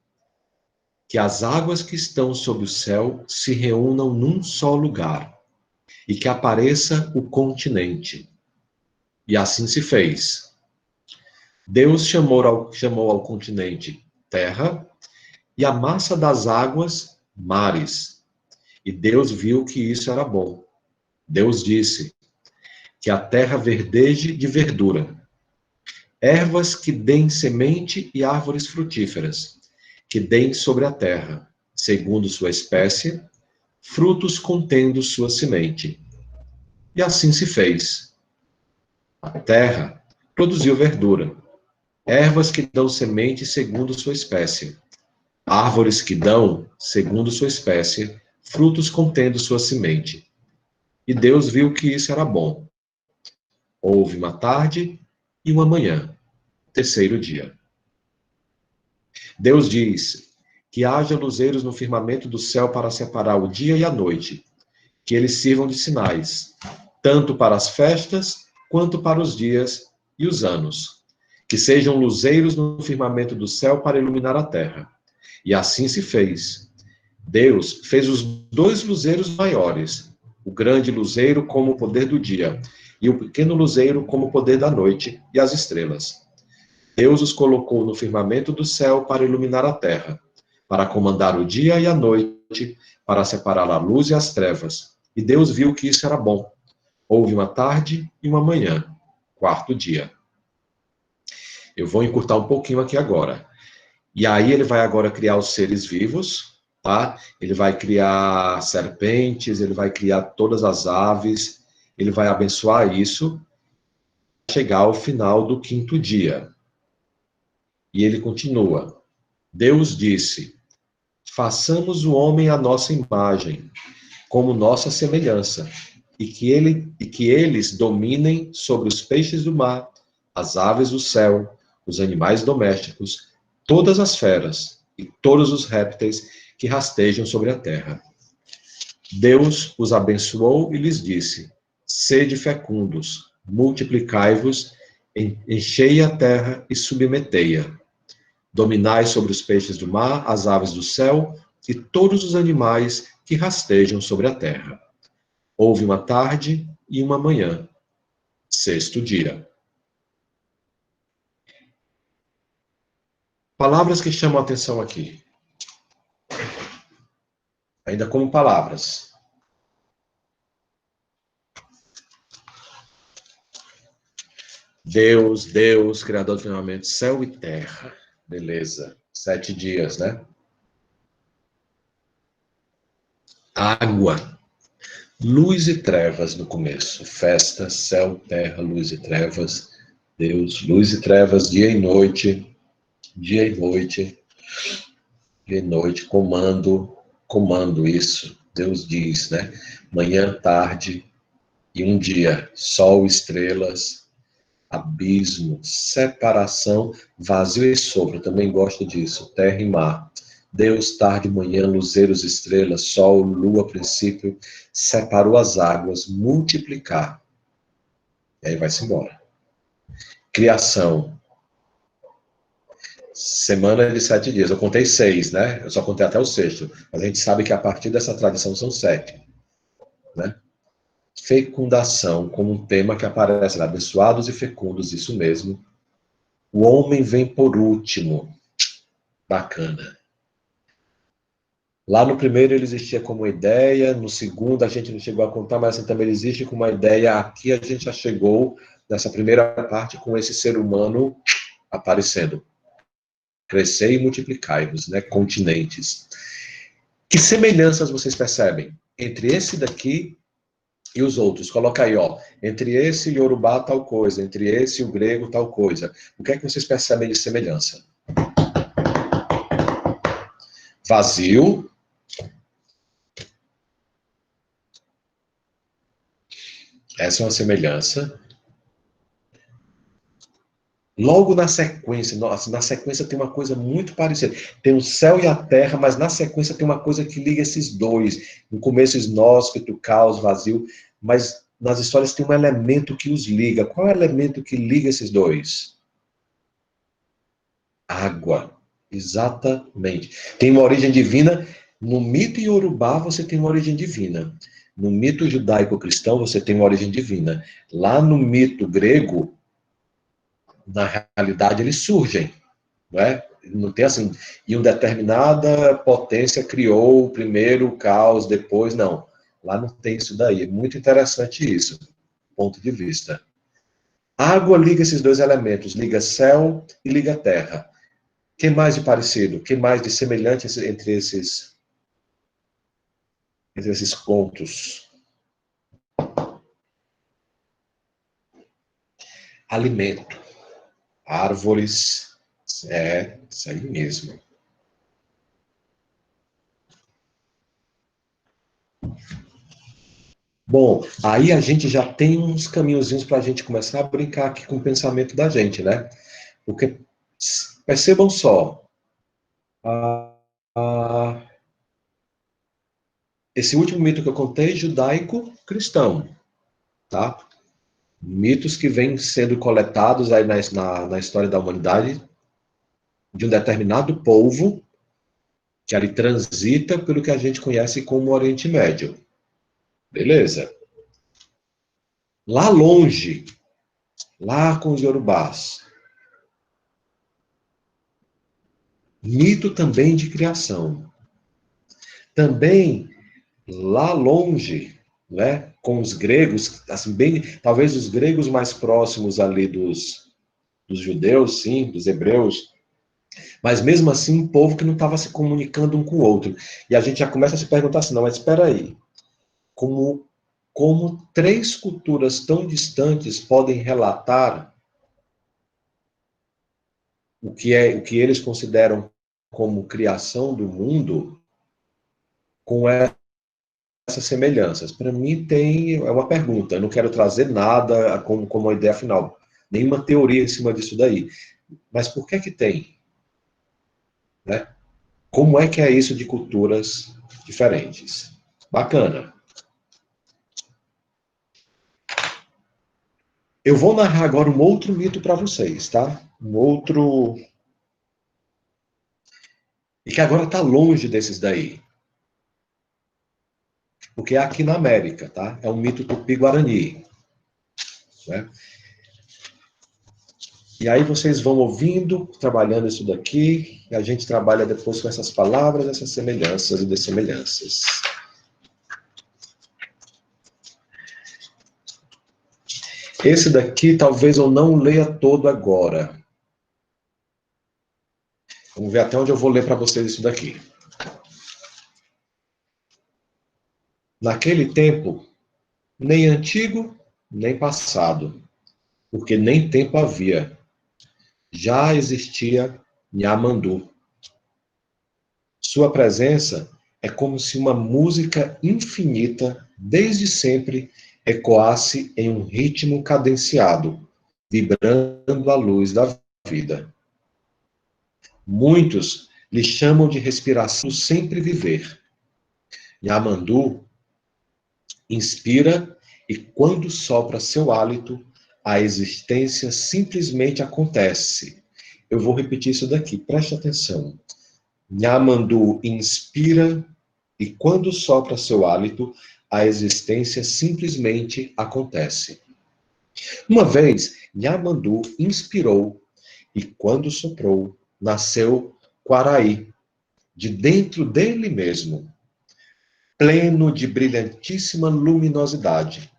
Speaker 2: que as águas que estão sob o céu se reúnam num só lugar e que apareça o continente. E assim se fez. Deus chamou ao continente terra e a massa das águas mares. E Deus viu que isso era bom. Deus disse que a terra verdeje de verdura, ervas que deem semente e árvores frutíferas, que deem sobre a terra, segundo sua espécie, frutos contendo sua semente. E assim se fez. A terra produziu verdura, ervas que dão semente segundo sua espécie, árvores que dão, segundo sua espécie, frutos contendo sua semente. E Deus viu que isso era bom. Houve uma tarde e uma manhã, terceiro dia. Deus diz que haja luzeiros no firmamento do céu para separar o dia e a noite, que eles sirvam de sinais, tanto para as festas quanto para os dias e os anos, que sejam luzeiros no firmamento do céu para iluminar a terra. E assim se fez. Deus fez os 2 luzeiros maiores, o grande luzeiro como o poder do dia, e o pequeno luzeiro como o poder da noite e as estrelas. Deus os colocou no firmamento do céu para iluminar a terra, para comandar o dia e a noite, para separar a luz e as trevas. E Deus viu que isso era bom. Houve uma tarde e uma manhã, quarto dia. Eu vou encurtar um pouquinho aqui agora. E aí ele vai agora criar os seres vivos, tá? Ele vai criar serpentes, ele vai criar todas as aves, ele vai abençoar isso, chegar ao final do quinto dia. E ele continua. Deus disse: façamos o homem à nossa imagem, como nossa semelhança, e que eles dominem sobre os peixes do mar, as aves do céu, os animais domésticos, todas as feras e todos os répteis que rastejam sobre a terra. Deus os abençoou e lhes disse: sede fecundos, multiplicai-vos, enchei a terra e submetei-a. Dominai sobre os peixes do mar, as aves do céu e todos os animais que rastejam sobre a terra. Houve uma tarde e uma manhã, sexto dia. Palavras que chamam a atenção aqui. Ainda como palavras. Deus, Criador do firmamento, céu e terra. Beleza. 7 dias, né? Água. Luz e trevas no começo. Festa, céu, terra, luz e trevas. Deus, luz e trevas, dia e noite. Dia e noite. Dia e noite. Comando. Comando isso. Deus diz, né? Manhã, tarde e um dia. Sol, estrelas, abismo, separação, vazio e sopro. Eu também gosto disso. Terra e mar. Deus, tarde, manhã, luzeiros, estrelas, sol, lua, princípio, separou as águas, multiplicar. E aí vai-se embora. Criação. Semana de 7 dias. Eu contei 6, né? Eu só contei até o sexto. Mas a gente sabe que a partir dessa tradição são 7, né? Fecundação, como um tema que aparece lá. Abençoados e fecundos, isso mesmo. O homem vem por último. Bacana. Lá no primeiro ele existia como ideia, no segundo a gente não chegou a contar, mas assim, também ele existe como uma ideia. Aqui a gente já chegou nessa primeira parte com esse ser humano aparecendo. Crescer e multiplicai-vos, né? Continentes. Que semelhanças vocês percebem entre esse daqui e os outros? Coloca aí, ó. Entre esse e o Yorubá, tal coisa. Entre esse e o grego, tal coisa. O que é que vocês percebem de semelhança? Vazio. Essa é uma semelhança. Logo na sequência, nossa, na sequência tem uma coisa muito parecida. Tem o céu e a terra, mas na sequência tem uma coisa que liga esses dois. No começo, inóspito, caos, vazio, mas nas histórias tem um elemento que os liga. Qual é o elemento que liga esses dois? Água. Exatamente. Tem uma origem divina. No mito iorubá, você tem uma origem divina. No mito judaico-cristão, você tem uma origem divina. Lá no mito grego, na realidade, eles surgem, não é? Não tem assim, e uma determinada potência criou primeiro o caos, depois não. Lá não tem isso daí. É muito interessante isso, ponto de vista. Água liga esses dois elementos, liga céu e liga terra. O que mais de parecido? O que mais de semelhante entre esses pontos? Alimento. Árvores. É, isso aí mesmo. Bom, aí a gente já tem uns caminhozinhos para a gente começar a brincar aqui com o pensamento da gente, né? Porque, percebam só, a, a, esse último mito que eu contei, judaico-cristão, tá? Mitos que vêm sendo coletados aí na história da humanidade de um determinado povo que ali transita pelo que a gente conhece como Oriente Médio. Beleza. Lá longe, lá com os Yorubás, mito também de criação. Também lá longe, né, com os gregos, assim, bem, talvez os gregos mais próximos ali dos judeus, sim, dos hebreus, mas mesmo assim um povo que não estava se comunicando um com o outro. E a gente já começa a se perguntar assim, não, mas espera aí, como três culturas tão distantes podem relatar o que eles consideram como criação do mundo com essas semelhanças? Para mim é uma pergunta, eu não quero trazer nada como uma ideia final, nenhuma teoria em cima disso daí. Mas por que que tem? Né? Como é que é isso de culturas diferentes? Bacana. Eu vou narrar agora um outro mito para vocês, tá? Um outro. E que agora está longe desses daí. Porque é aqui na América, tá? É um mito tupi-guarani. Né? E aí vocês vão ouvindo, trabalhando isso daqui, e a gente trabalha depois com essas palavras, essas semelhanças e dessemelhanças. Esse daqui talvez eu não leia todo agora. Vamos ver até onde eu vou ler para vocês isso daqui. Naquele tempo, nem antigo, nem passado, porque nem tempo havia. Já existia Nhamandu. Sua presença é como se uma música infinita, desde sempre, ecoasse em um ritmo cadenciado, vibrando a luz da vida. Muitos lhe chamam de respiração do sempre viver. Nhamandu inspira e, quando sopra seu hálito, a existência simplesmente acontece. Eu vou repetir isso daqui, preste atenção. Nhamandu inspira e, quando sopra seu hálito, a existência simplesmente acontece. Uma vez, Nhamandu inspirou e, quando soprou, nasceu Quaraí, de dentro dele mesmo, pleno de brilhantíssima luminosidade.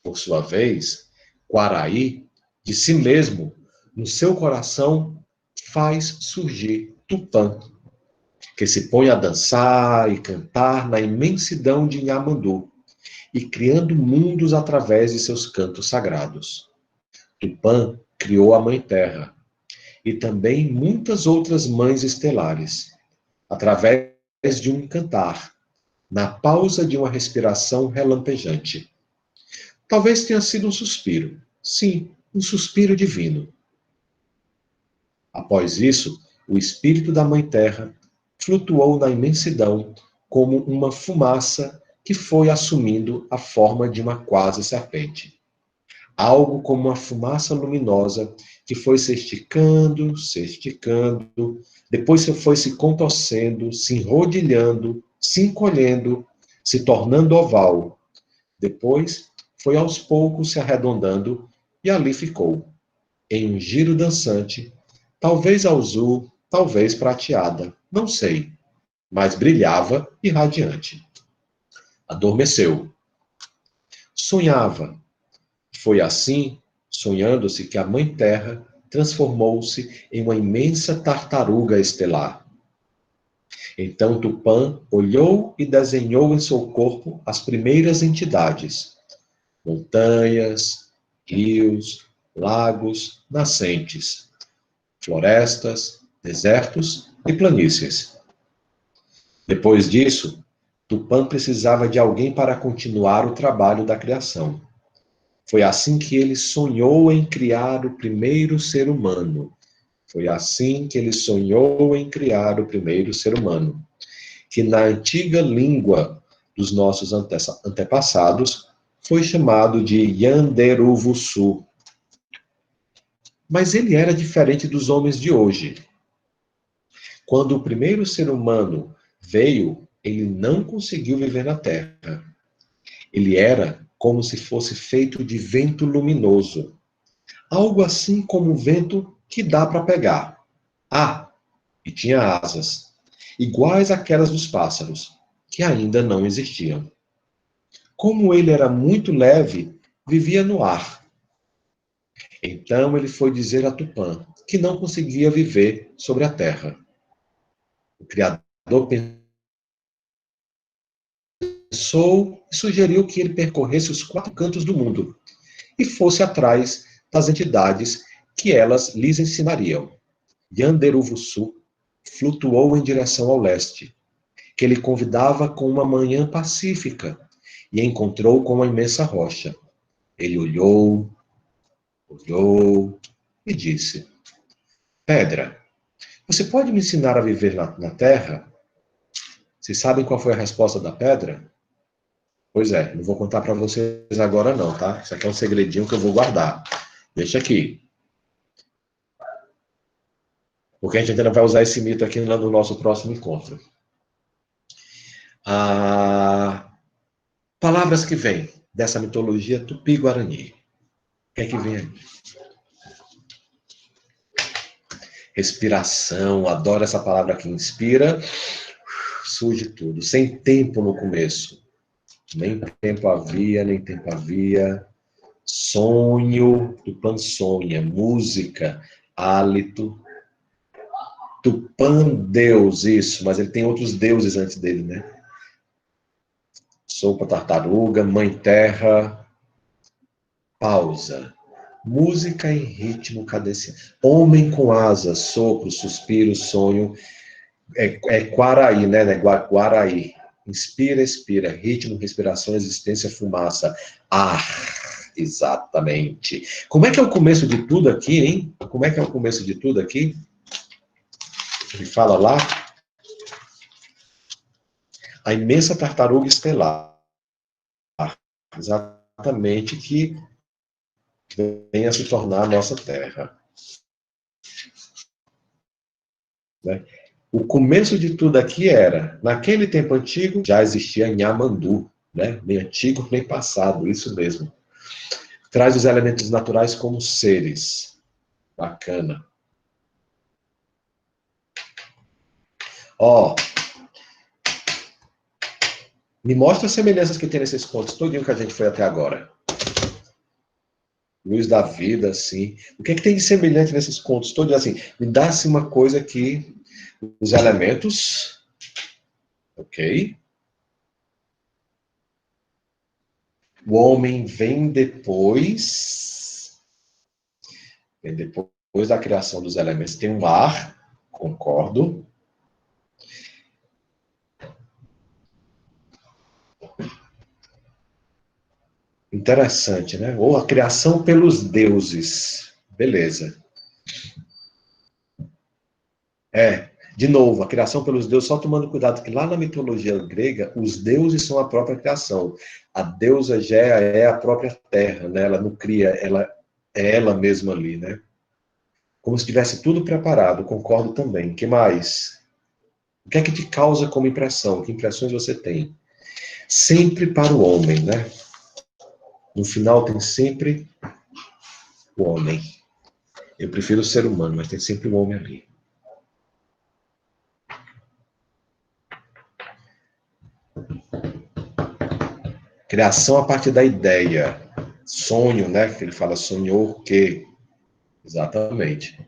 Speaker 2: Por sua vez, Quaraí, de si mesmo, no seu coração, faz surgir Tupã, que se põe a dançar e cantar na imensidão de Nhamandu, e criando mundos através de seus cantos sagrados. Tupã criou a Mãe Terra, e também muitas outras mães estelares, através de um cantar, na pausa de uma respiração relampejante. Talvez tenha sido um suspiro. Sim, um suspiro divino. Após isso, o espírito da Mãe Terra flutuou na imensidão como uma fumaça que foi assumindo a forma de uma quase serpente. Algo como uma fumaça luminosa que foi se esticando, depois foi se contorcendo, se enrodilhando, se encolhendo, se tornando oval. Depois foi aos poucos se arredondando e ali ficou, em um giro dançante, talvez azul, talvez prateada, não sei, mas brilhava e radiante. Adormeceu. Sonhava. Foi assim, sonhando-se, que a Mãe Terra transformou-se em uma imensa tartaruga estelar. Então Tupã olhou e desenhou em seu corpo as primeiras entidades: montanhas, rios, lagos, nascentes, florestas, desertos e planícies. Depois disso, Tupã precisava de alguém para continuar o trabalho da criação. Foi assim que ele sonhou em criar o primeiro ser humano. Foi assim que ele sonhou em criar o primeiro ser humano, que na antiga língua dos nossos antepassados foi chamado de Yanderuvuçu. Mas ele era diferente dos homens de hoje. Quando o primeiro ser humano veio, ele não conseguiu viver na Terra. Ele era como se fosse feito de vento luminoso. Algo assim como o vento que dá para pegar. Ah, e tinha asas, iguais àquelas dos pássaros, que ainda não existiam. Como ele era muito leve, vivia no ar. Então ele foi dizer a Tupã que não conseguia viver sobre a terra. O Criador pensou e sugeriu que ele percorresse os 4 cantos do mundo e fosse atrás das entidades que elas lhes ensinariam. Yanderuvuçu flutuou em direção ao leste, que ele convidava com uma manhã pacífica, e encontrou com uma imensa rocha. Ele olhou e disse: Pedra, você pode me ensinar a viver na terra? Vocês sabem qual foi a resposta da pedra? Pois é, não vou contar para vocês agora não, tá? Isso aqui é um segredinho que eu vou guardar. Deixa aqui. Porque a gente ainda vai usar esse mito aqui no nosso próximo encontro. Palavras que vêm dessa mitologia tupi-guarani. O que é que vem aí? Respiração, adoro essa palavra que inspira, surge tudo, sem tempo no começo. Nem tempo havia, nem tempo havia. Sonho, Tupã sonha, música, hálito. Tupã, Deus, isso, mas ele tem outros deuses antes dele, né? Sopa tartaruga, Mãe Terra. Pausa. Música em ritmo cadenciado. Homem com asas, sopro, suspiro, sonho. É Quaraí, né? Guaraí. Inspira, expira. Ritmo, respiração, existência, fumaça. Ar. Exatamente. Como é que é o começo de tudo aqui, hein? Como é que é o começo de tudo aqui? Ele fala lá. A imensa tartaruga estelar. Exatamente, que venha se tornar a nossa Terra. Né? O começo de tudo aqui era, naquele tempo antigo, já existia Nhamandu, né? Nem antigo, nem passado, isso mesmo. Traz os elementos naturais como seres. Bacana. Ó, me mostra as semelhanças que tem nesses pontos, todinho que a gente foi até agora. Luz da vida, assim. O que é que tem de semelhante nesses contos todos? Assim, me dá-se uma coisa que os elementos, ok? O homem vem depois da criação dos elementos. Tem um ar, concordo. Interessante, né? Ou a criação pelos deuses. Beleza. De novo, a criação pelos deuses, só tomando cuidado que lá na mitologia grega, os deuses são a própria criação. A deusa Gea é a própria terra, né? Ela não cria, ela é ela mesma ali, né? Como se tivesse tudo preparado, concordo também. O que mais? O que é que te causa como impressão? Que impressões você tem? Sempre para o homem, né? No final tem sempre o homem. Eu prefiro o ser humano, mas tem sempre o homem ali. Criação a partir da ideia. Sonho, né? Que ele fala sonhou o quê? Exatamente.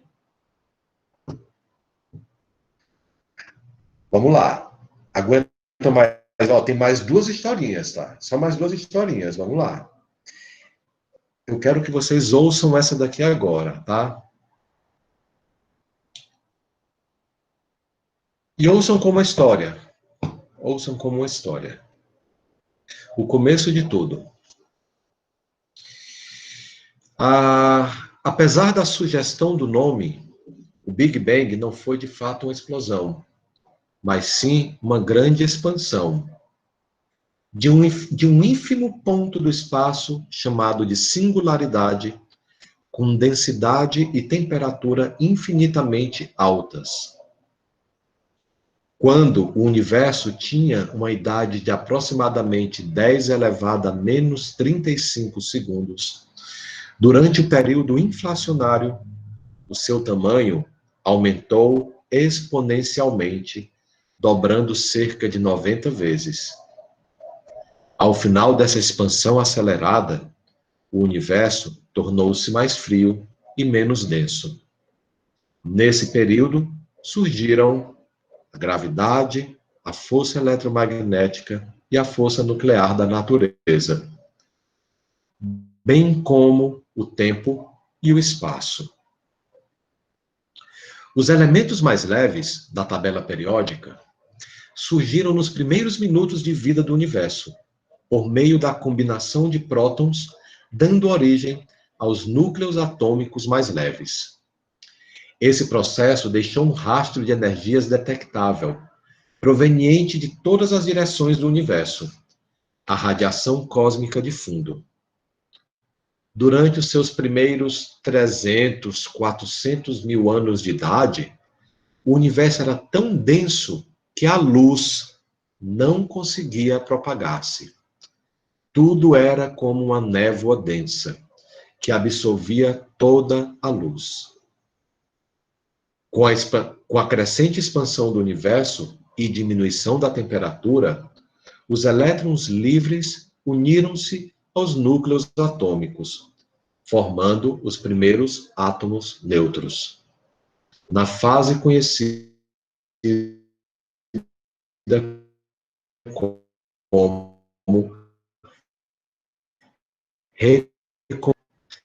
Speaker 2: Vamos lá. Aguenta mais. Ó, tem mais duas historinhas, tá? Só mais duas historinhas. Vamos lá. Eu quero que vocês ouçam essa daqui agora, tá? E ouçam como uma história. Ouçam como uma história. O começo de tudo. Apesar da sugestão do nome, o Big Bang não foi de fato uma explosão, mas sim uma grande expansão de um ínfimo ponto do espaço chamado de singularidade, com densidade e temperatura infinitamente altas. Quando o universo tinha uma idade de aproximadamente 10 elevado a menos 35 segundos, durante o período inflacionário, o seu tamanho aumentou exponencialmente, dobrando cerca de 90 vezes. Ao final dessa expansão acelerada, o universo tornou-se mais frio e menos denso. Nesse período, surgiram a gravidade, a força eletromagnética e a força nuclear da natureza, bem como o tempo e o espaço. Os elementos mais leves da tabela periódica surgiram nos primeiros minutos de vida do universo, por meio da combinação de prótons, dando origem aos núcleos atômicos mais leves. Esse processo deixou um rastro de energias detectável, proveniente de todas as direções do universo, a radiação cósmica de fundo. Durante os seus primeiros 300, 400 mil anos de idade, o universo era tão denso que a luz não conseguia propagar-se. Tudo era como uma névoa densa, que absorvia toda a luz. Com a crescente expansão do universo e diminuição da temperatura, os elétrons livres uniram-se aos núcleos atômicos, formando os primeiros átomos neutros. Na fase conhecida como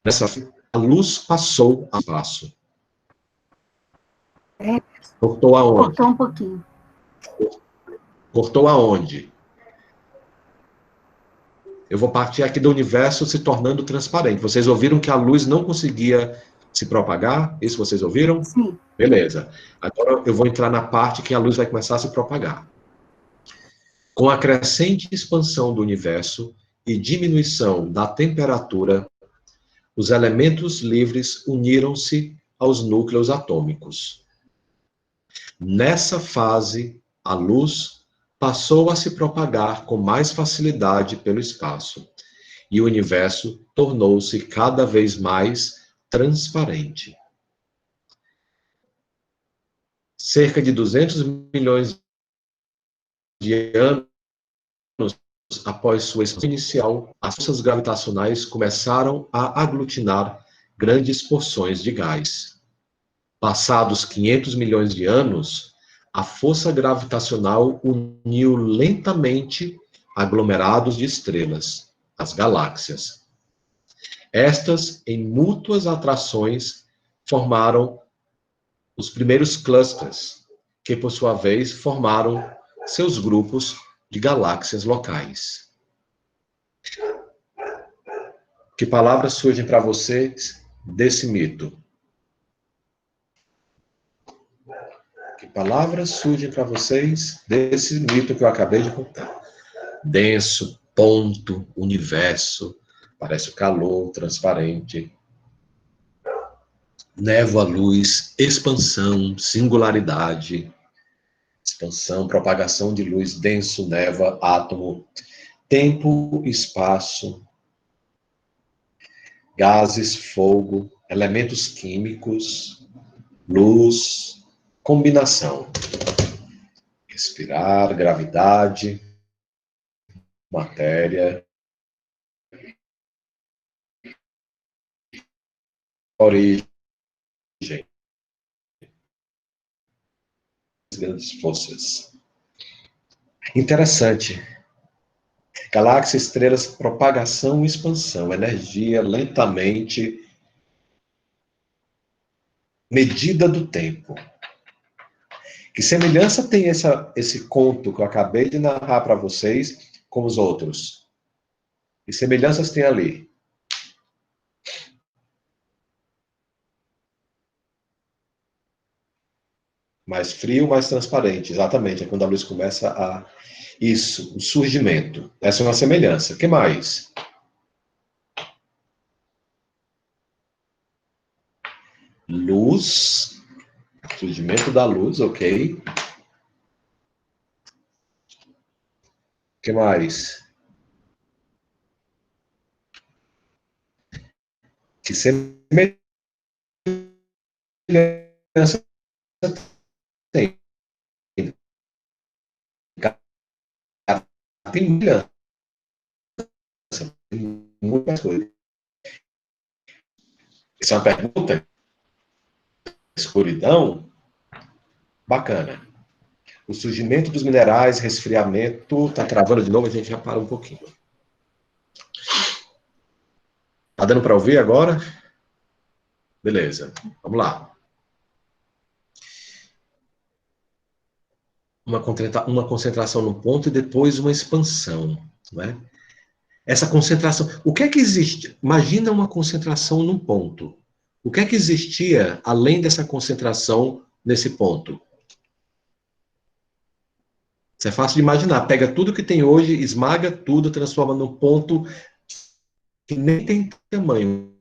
Speaker 2: nessa a luz passou ao espaço. Cortou aonde?
Speaker 3: Cortou um pouquinho.
Speaker 2: Cortou aonde? Eu vou partir aqui do universo se tornando transparente. Vocês ouviram que a luz não conseguia se propagar? Isso vocês ouviram?
Speaker 3: Sim.
Speaker 2: Beleza. Agora eu vou entrar na parte que a luz vai começar a se propagar. Com a crescente expansão do universo e diminuição da temperatura, os elementos livres uniram-se aos núcleos atômicos. Nessa fase, a luz passou a se propagar com mais facilidade pelo espaço, e o universo tornou-se cada vez mais transparente. Cerca de 200 milhões de anos após sua expansão inicial, as forças gravitacionais começaram a aglutinar grandes porções de gás. Passados 500 milhões de anos, a força gravitacional uniu lentamente aglomerados de estrelas, as galáxias. Estas, em mútuas atrações, formaram os primeiros clusters, que, por sua vez, formaram seus grupos de galáxias locais. Que palavras surgem para vocês desse mito? Que palavras surgem para vocês desse mito que eu acabei de contar? Denso, ponto, universo, parece o calor transparente. Névoa, luz, expansão, singularidade. Expansão, propagação de luz, denso, névoa, átomo, tempo, espaço, gases, fogo, elementos químicos, luz, combinação. Respirar, gravidade, matéria, origem, grandes forças. Interessante. Galáxia, estrelas, propagação e expansão, energia lentamente, medida do tempo. Que semelhança tem esse conto que eu acabei de narrar para vocês com os outros? Que semelhanças tem ali? Mais frio, mais transparente. Exatamente, é quando a luz começa a... Isso, o surgimento. Essa é uma semelhança. O que mais? Luz. Surgimento da luz, ok. O que mais? Que semelhança tem? Tem semelhança. Muitas coisas. Essa é uma pergunta? Escuridão? Bacana. O surgimento dos minerais, resfriamento, tá travando de novo, a gente já para um pouquinho. Tá dando para ouvir agora? Beleza, vamos lá. Uma concentração no ponto e depois uma expansão, não é? Essa concentração, o que é que existe? Imagina uma concentração num ponto. O que é que existia além dessa concentração nesse ponto? Isso é fácil de imaginar. Pega tudo que tem hoje, esmaga tudo, transforma num ponto que nem tem tamanho.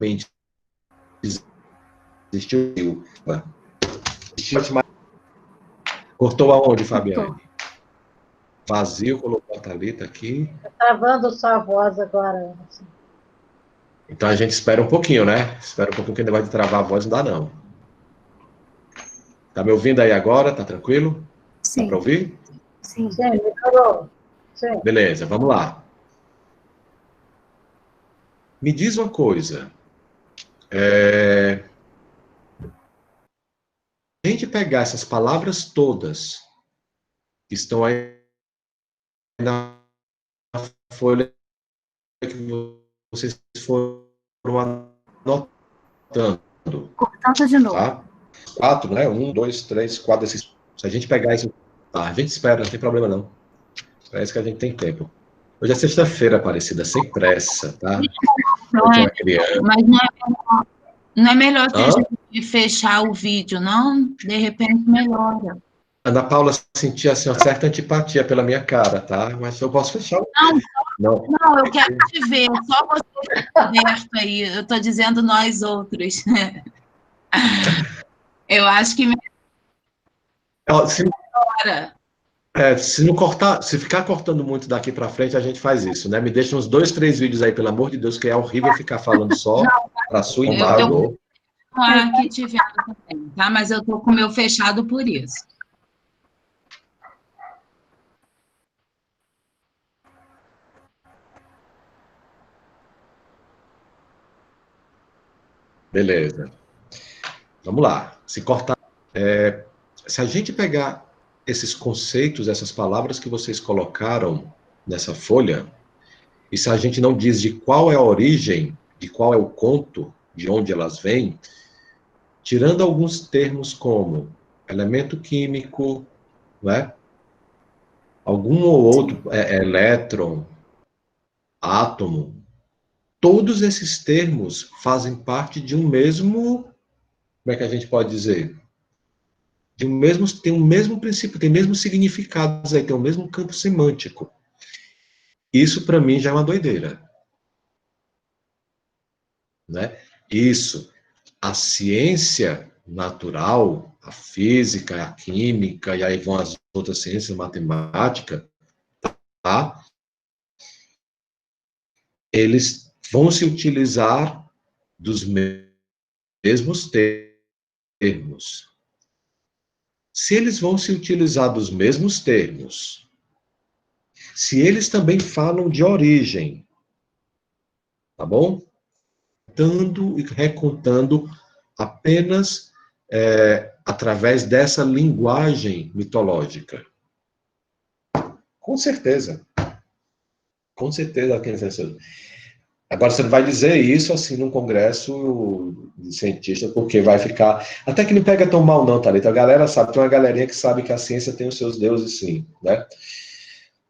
Speaker 2: Exatamente. Existiu. Cortou aonde, Fabiane?
Speaker 3: Cortou.
Speaker 2: Vazio, colocou a Thalita aqui.
Speaker 1: Está travando sua voz agora.
Speaker 2: Então a gente espera um pouquinho, né? Espera um pouquinho que ainda vai travar a voz, não dá não. Tá me ouvindo aí agora? Tá tranquilo?
Speaker 3: Sim.
Speaker 2: Dá para ouvir?
Speaker 3: Sim.
Speaker 1: Sim, melhorou. Sim.
Speaker 2: Beleza, vamos lá. Me diz uma coisa. a gente pegar essas palavras todas que estão aí na folha que vocês foram anotando,
Speaker 3: Cortando de novo.
Speaker 2: tá? 4, né? 1, 2, 3, 4 desses. Se a gente pegar isso, tá, a gente espera, não tem problema não. Parece que a gente tem tempo. Hoje é sexta-feira, Aparecida, sem pressa, tá?
Speaker 3: Não é, mas não é melhor se a gente fechar o vídeo, não? De repente melhora.
Speaker 2: Ana Paula sentia assim, uma certa antipatia pela minha cara, tá? Mas eu posso fechar.
Speaker 3: Não, eu quero te ver, só você aberto aí. Eu estou dizendo nós outros. Eu acho que melhora.
Speaker 2: Se não cortar, se ficar cortando muito daqui para frente, a gente faz isso, né? Me deixa uns 2, 3 vídeos aí, pelo amor de Deus, que é horrível ficar falando só para sua imagem.
Speaker 3: Eu aqui te vendo também, tá? Mas eu tô com o meu fechado por isso.
Speaker 2: Beleza. Vamos lá. Se cortar. Se a gente pegar esses conceitos, essas palavras que vocês colocaram nessa folha, e se a gente não diz de qual é a origem, de qual é o conto, de onde elas vêm, tirando alguns termos como elemento químico, né? Algum ou outro elétron, átomo, todos esses termos fazem parte de um mesmo, como é que a gente pode dizer? Tem o mesmo princípio, tem o mesmo significados aí, tem o mesmo campo semântico. Isso, para mim, já é uma doideira. Né? Isso. A ciência natural, a física, a química, e aí vão as outras ciências, matemática, tá? Eles vão se utilizar dos mesmos termos. Se eles vão se utilizar dos mesmos termos, se eles também falam de origem, tá bom? Dando e recontando apenas através dessa linguagem mitológica. Com certeza. Com certeza, agora, você não vai dizer isso assim num congresso de cientistas, porque vai ficar... Até que não pega tão mal não, Thalita. A galera sabe, tem uma galerinha que sabe que a ciência tem os seus deuses, sim, né?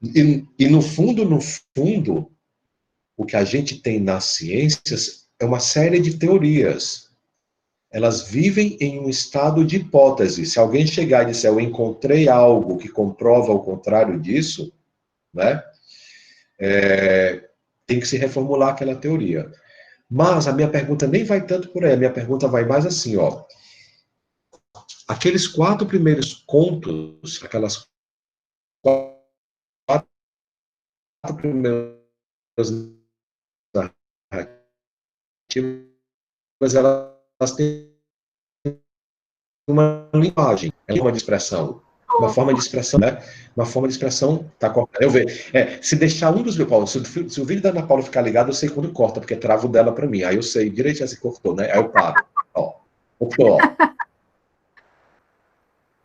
Speaker 2: E no fundo, o que a gente tem nas ciências é uma série de teorias. Elas vivem em um estado de hipótese. Se alguém chegar e disser, eu encontrei algo que comprova o contrário disso, né? Tem que se reformular aquela teoria. Mas a minha pergunta nem vai tanto por aí, a minha pergunta vai mais assim, ó. Aqueles 4 primeiros contos, aquelas 4 primeiras narrativas, elas têm uma linguagem, uma de expressão. Uma forma de expressão, né? Uma forma de expressão, tá cortando. Eu vejo. Se deixar um dos meus, Paulo, se o vídeo da Ana Paula ficar ligado, eu sei quando corta, porque trava o dela para mim. Aí eu sei direitinho se cortou, né? Aí eu paro. Ó. Cortou, ó.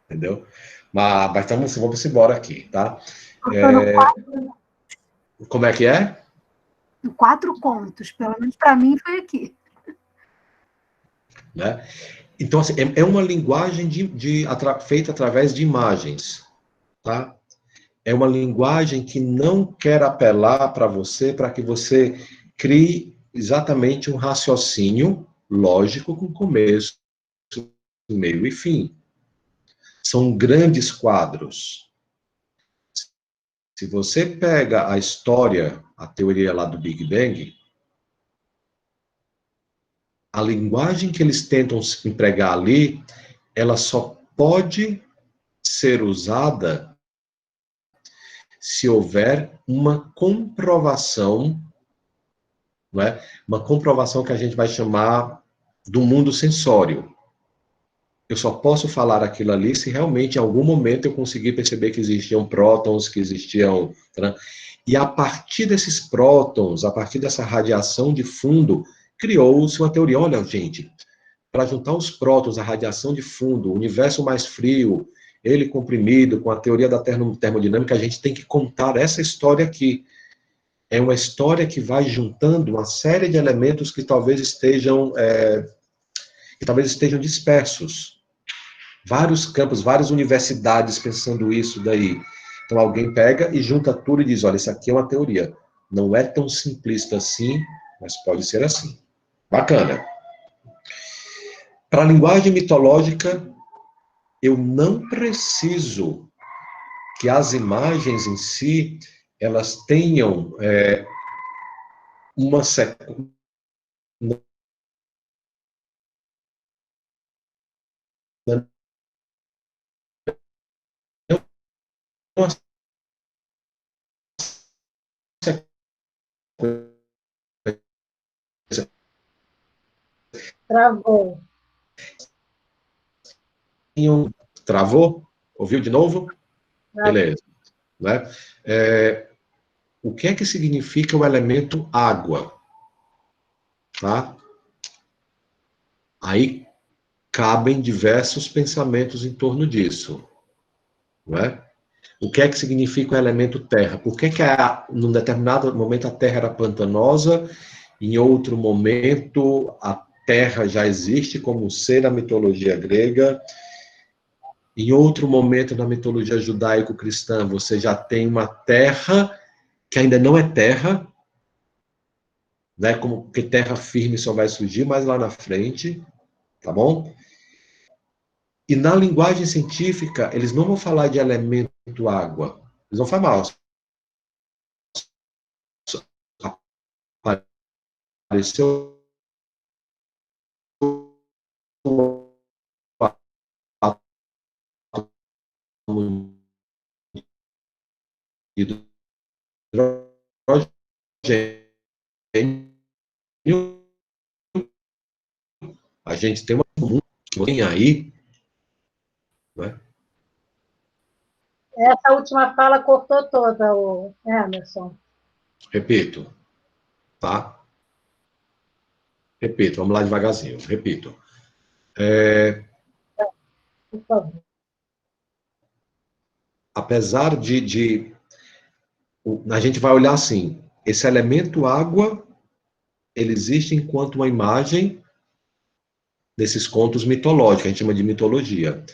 Speaker 2: Entendeu? Mas vamos embora aqui, tá? Como é que é?
Speaker 3: 4 contos, pelo menos para mim foi aqui.
Speaker 2: Né? Então, assim, é uma linguagem feita através de imagens, tá? É uma linguagem que não quer apelar para você, para que você crie exatamente um raciocínio lógico com começo, meio e fim. São grandes quadros. Se você pega a história, a teoria lá do Big Bang, a linguagem que eles tentam empregar ali, ela só pode ser usada se houver uma comprovação, não é? Uma comprovação que a gente vai chamar do mundo sensório. Eu só posso falar aquilo ali se realmente em algum momento eu conseguir perceber que existiam prótons, que existiam... E a partir desses prótons, a partir dessa radiação de fundo, criou-se uma teoria. Olha, gente, para juntar os prótons, a radiação de fundo, o universo mais frio, ele comprimido, com a teoria da termodinâmica, a gente tem que contar essa história aqui. É uma história que vai juntando uma série de elementos que talvez estejam dispersos. Vários campos, várias universidades pensando isso daí. Então alguém pega e junta tudo e diz, olha, isso aqui é uma teoria. Não é tão simplista assim, mas pode ser assim. Bacana. Para a linguagem mitológica, eu não preciso que as imagens em si, elas tenham uma sequência.
Speaker 1: Travou.
Speaker 2: Travou? Ouviu de novo? Beleza. Né? O que é que significa o elemento água? Tá? Aí cabem diversos pensamentos em torno disso. Não é? O que é que significa o elemento terra? Por que num determinado momento a terra era pantanosa, em outro momento a terra já existe como ser na mitologia grega, em outro momento na mitologia judaico-cristã você já tem uma terra que ainda não é terra, né? Como que terra firme só vai surgir mais lá na frente, tá bom? E na linguagem científica, eles não vão falar de elemento água. Eles vão falar, apareceu um átomo de hidrogênio, a gente tem uma comum, tem aí, né?
Speaker 1: Essa última fala cortou toda, o Emerson.
Speaker 2: Repito, tá? Repito, vamos lá devagarzinho, repito.
Speaker 1: Por favor.
Speaker 2: Apesar a gente vai olhar assim, esse elemento água, ele existe enquanto uma imagem desses contos mitológicos, a gente chama de mitologia.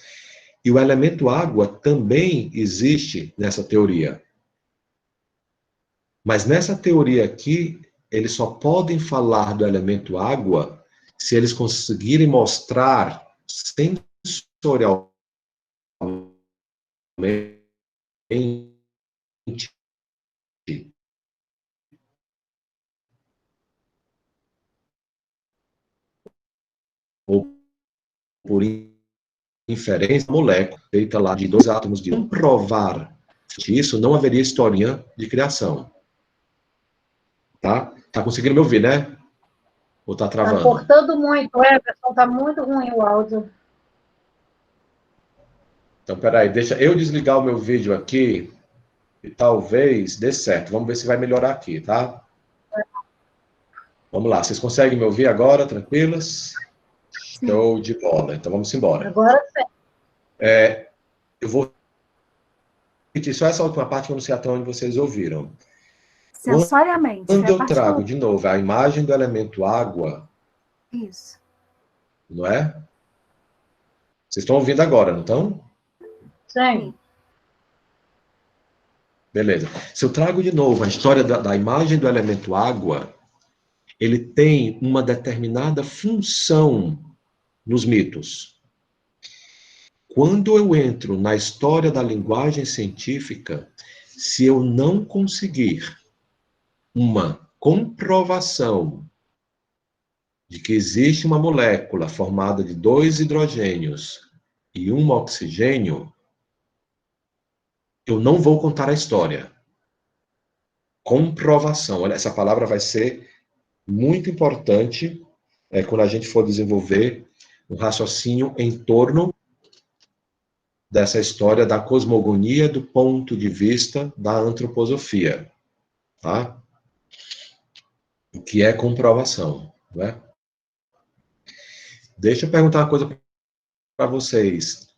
Speaker 2: E o elemento água também existe nessa teoria. Mas nessa teoria aqui, eles só podem falar do elemento água se eles conseguirem mostrar sensorialmente ou por inferência, molécula feita lá de dois átomos de provar isso, não haveria historinha de criação. Tá? Tá conseguindo me ouvir, né? Ou tá travando?
Speaker 1: Tá cortando muito, Emerson, tá muito ruim o áudio.
Speaker 2: Então, peraí, deixa eu desligar o meu vídeo aqui e talvez dê certo. Vamos ver se vai melhorar aqui, tá? Vamos lá, vocês conseguem me ouvir agora, tranquilas? Show de bola, então vamos embora.
Speaker 1: Agora sim.
Speaker 2: Eu vou repetir só essa última parte que eu não sei até onde vocês ouviram.
Speaker 4: Sensorialmente.
Speaker 2: Quando eu trago de novo a imagem do elemento água,
Speaker 4: isso,
Speaker 2: não é? Vocês estão ouvindo agora, não estão?
Speaker 1: Sim.
Speaker 2: Beleza. Se eu trago de novo a história da imagem do elemento água, ele tem uma determinada função nos mitos. Quando eu entro na história da linguagem científica, se eu não conseguir uma comprovação de que existe uma molécula formada de 2 hidrogênios e 1 oxigênio, eu não vou contar a história. Comprovação. Olha, essa palavra vai ser muito importante quando a gente for desenvolver um raciocínio em torno dessa história da cosmogonia do ponto de vista da antroposofia. Tá? O que é comprovação? não é? Deixa eu perguntar uma coisa para vocês.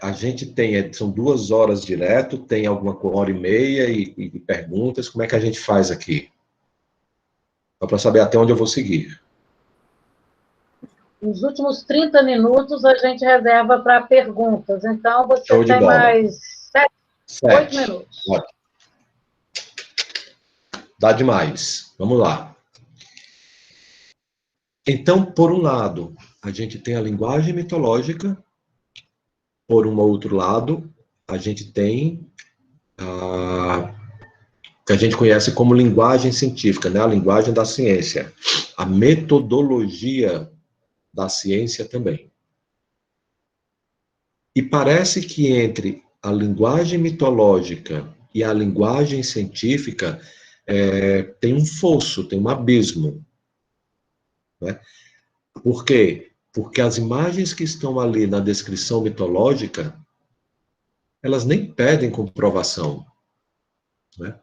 Speaker 2: A gente tem, são 2 horas direto, tem alguma 1h30 e perguntas, como é que a gente faz aqui? Só para saber até onde eu vou seguir.
Speaker 1: Os últimos 30 minutos a gente reserva para perguntas, então você
Speaker 2: Show de
Speaker 1: tem
Speaker 2: bola.
Speaker 1: mais 8 minutos.
Speaker 2: Ótimo. Dá demais. Vamos lá. Então, por um lado, a gente tem a linguagem mitológica, por um outro lado, a gente tem que a gente conhece como linguagem científica, né? A linguagem da ciência, a metodologia da ciência também. E parece que entre a linguagem mitológica e a linguagem científica tem um fosso, tem um abismo. Né? Por quê? Porque as imagens que estão ali na descrição mitológica, elas nem pedem comprovação. Né?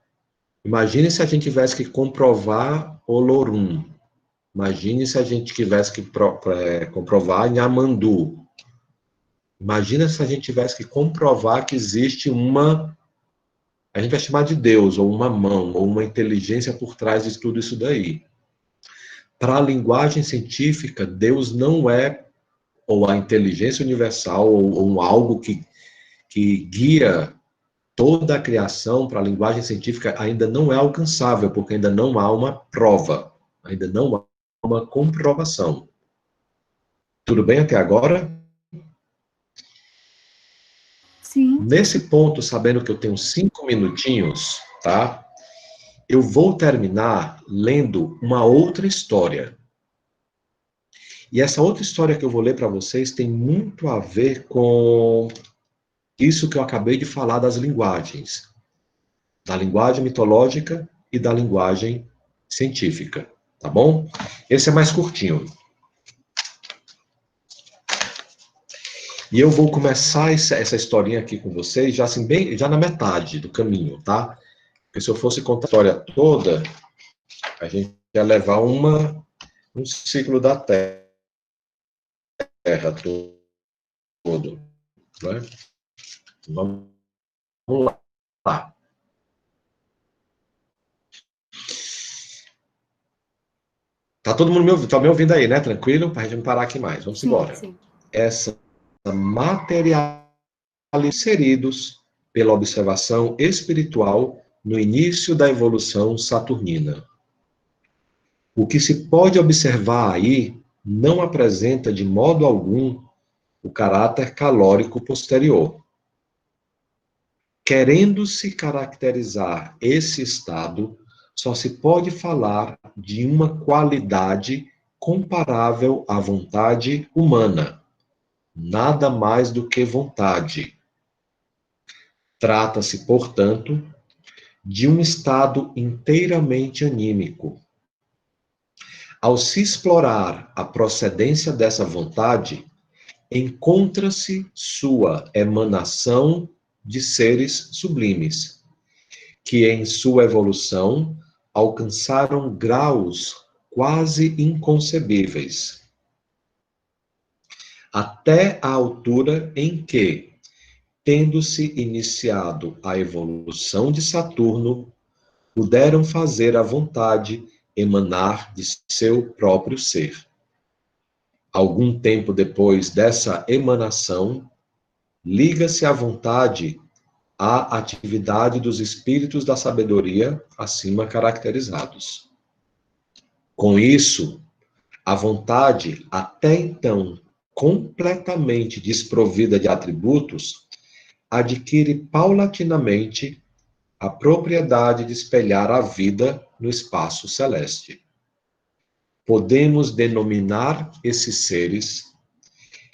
Speaker 2: Imagine se a gente tivesse que comprovar Olorum. Imagine se a gente tivesse que comprovar Nhamandu. Imagina se a gente tivesse que comprovar que existe a gente vai chamar de Deus, ou uma mão, ou uma inteligência por trás de tudo isso daí. Para a linguagem científica, Deus não é, ou a inteligência universal, ou algo que guia toda a criação. Para a linguagem científica ainda não é alcançável, porque ainda não há uma prova, ainda não há uma comprovação. Tudo bem até agora?
Speaker 4: Sim.
Speaker 2: Nesse ponto, sabendo que eu tenho 5 minutinhos, tá? Eu vou terminar lendo uma outra história. E essa outra história que eu vou ler para vocês tem muito a ver com isso que eu acabei de falar das linguagens. Da linguagem mitológica e da linguagem científica, tá bom? Esse é mais curtinho. E eu vou começar essa historinha aqui com vocês já assim, já na metade do caminho, tá? Porque se eu fosse contar a história toda, a gente ia levar um ciclo da Terra todo, né? Vamos lá. Tá todo mundo me ouvindo aí, né? Tranquilo? Para a gente não parar aqui mais. Vamos embora.
Speaker 4: Sim.
Speaker 2: Essa material inseridos pela observação espiritual no início da evolução saturnina. O que se pode observar aí não apresenta de modo algum o caráter calórico posterior. Querendo-se caracterizar esse estado, só se pode falar de uma qualidade comparável à vontade humana, nada mais do que vontade. Trata-se, portanto, de um estado inteiramente anímico. Ao se explorar a procedência dessa vontade, encontra-se sua emanação de seres sublimes, que em sua evolução alcançaram graus quase inconcebíveis, até a altura em que, tendo-se iniciado a evolução de Saturno, puderam fazer a vontade emanar de seu próprio ser. Algum tempo depois dessa emanação, liga-se a vontade à atividade dos espíritos da sabedoria acima caracterizados. Com isso, a vontade, até então completamente desprovida de atributos, adquire paulatinamente a propriedade de espelhar a vida no espaço celeste. Podemos denominar esses seres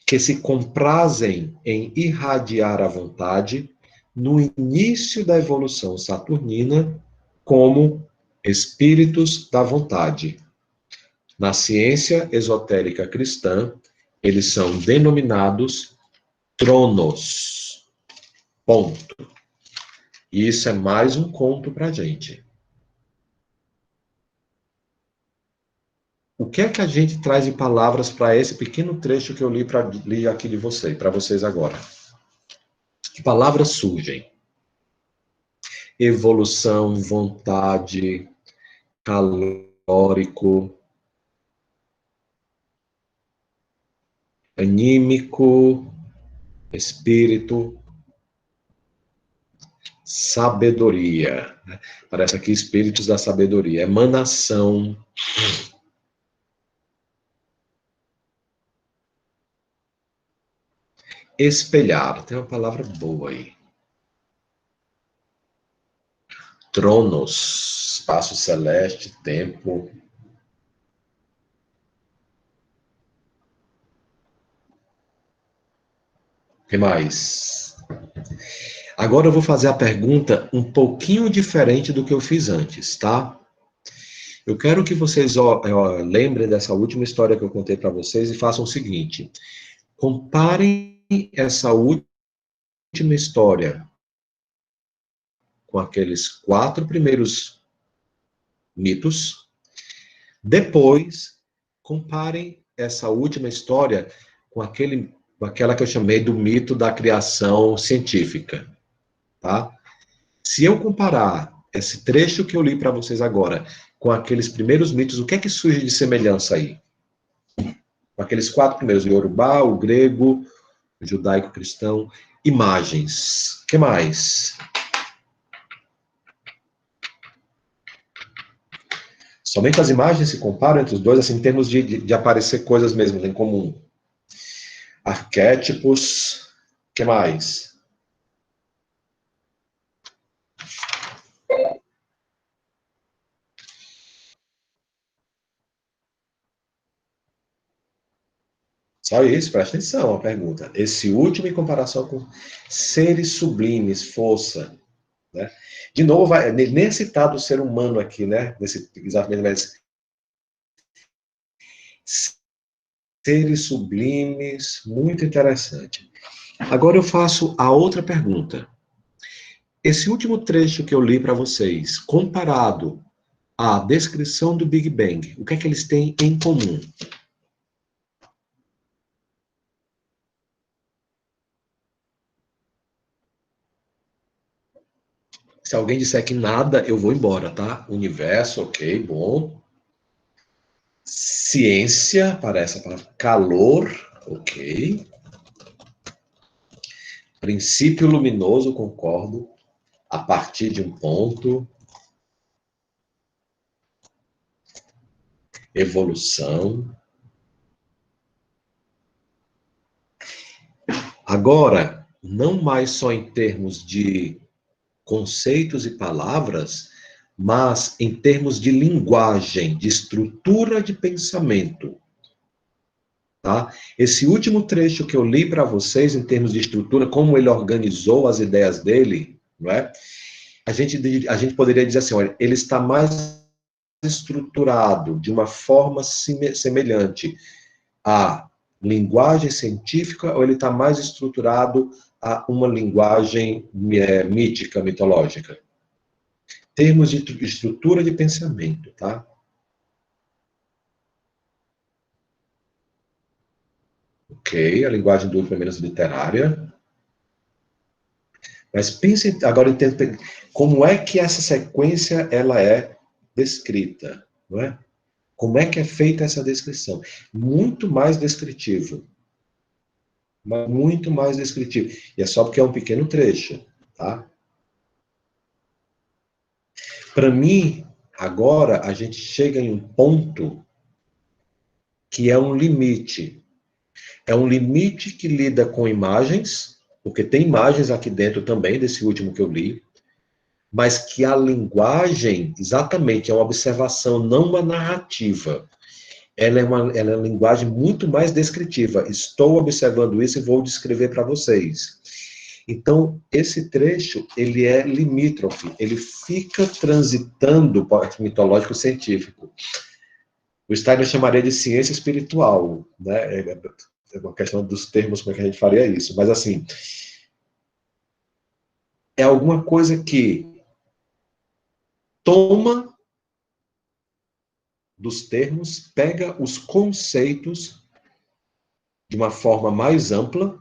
Speaker 2: que se comprazem em irradiar a vontade no início da evolução saturnina como espíritos da vontade. Na ciência esotérica cristã, eles são denominados tronos. Ponto. E isso é mais um conto para a gente. O o que é que a gente traz de palavras para esse pequeno trecho que eu li aqui de vocês, para vocês agora? Que palavras surgem? Evolução, vontade, calórico, anímico, espírito, sabedoria. Parece aqui espíritos da sabedoria. Emanação. Espelhar. Tem uma palavra boa aí. Tronos. Espaço celeste, tempo. O que mais? Agora eu vou fazer a pergunta um pouquinho diferente do que eu fiz antes, tá? Eu quero que vocês lembrem dessa última história que eu contei para vocês e façam o seguinte. Comparem essa última história com aqueles 4 primeiros mitos. Depois, comparem essa última história com aquela que eu chamei do mito da criação científica. Tá? Se eu comparar esse trecho que eu li para vocês agora com aqueles primeiros mitos, o que é que surge de semelhança aí? Com aqueles 4 primeiros, o Yorubá, o grego, o judaico-cristão, imagens. O que mais? Somente as imagens se comparam entre os dois, assim, em termos de aparecer coisas mesmo em comum. Arquétipos. O que mais? Só isso, presta atenção, a pergunta. Esse último em comparação com seres sublimes, força. Né? De novo, nem é citado o ser humano aqui, né? Exatamente, mas seres sublimes, muito interessante. Agora eu faço a outra pergunta. Esse último trecho que eu li para vocês, comparado à descrição do Big Bang, o que é que eles têm em comum? Se alguém disser que nada, eu vou embora, tá? Universo, ok, bom. Ciência, parece a palavra. Calor, ok. Princípio luminoso, concordo. A partir de um ponto. Evolução. Agora, não mais só em termos de conceitos e palavras, mas em termos de linguagem, de estrutura de pensamento. Tá? Esse último trecho que eu li para vocês, em termos de estrutura, como ele organizou as ideias dele, não é? A gente poderia dizer assim, olha, ele está mais estruturado de uma forma semelhante à linguagem científica, ou ele está mais estruturado a uma linguagem mítica, mitológica? Termos de estrutura de pensamento, tá? Ok, a linguagem dupla é menos literária. Mas pense agora, como é que essa sequência ela é descrita, não é? Como é que é feita essa descrição? Muito mais descritivo. Muito mais descritivo. E é só porque é um pequeno trecho, tá? Para mim, agora, a gente chega em um ponto que é um limite. É um limite que lida com imagens, porque tem imagens aqui dentro também, desse último que eu li, mas que a linguagem, exatamente, é uma observação, não uma narrativa. Ela é uma linguagem muito mais descritiva. Estou observando isso e vou descrever para vocês. Então, esse trecho, ele é limítrofe, ele fica transitando para o mitológico científico. O Steiner chamaria de ciência espiritual, né? É uma questão dos termos, como é que a gente faria isso. Mas, assim, é alguma coisa que toma dos termos, pega os conceitos de uma forma mais ampla,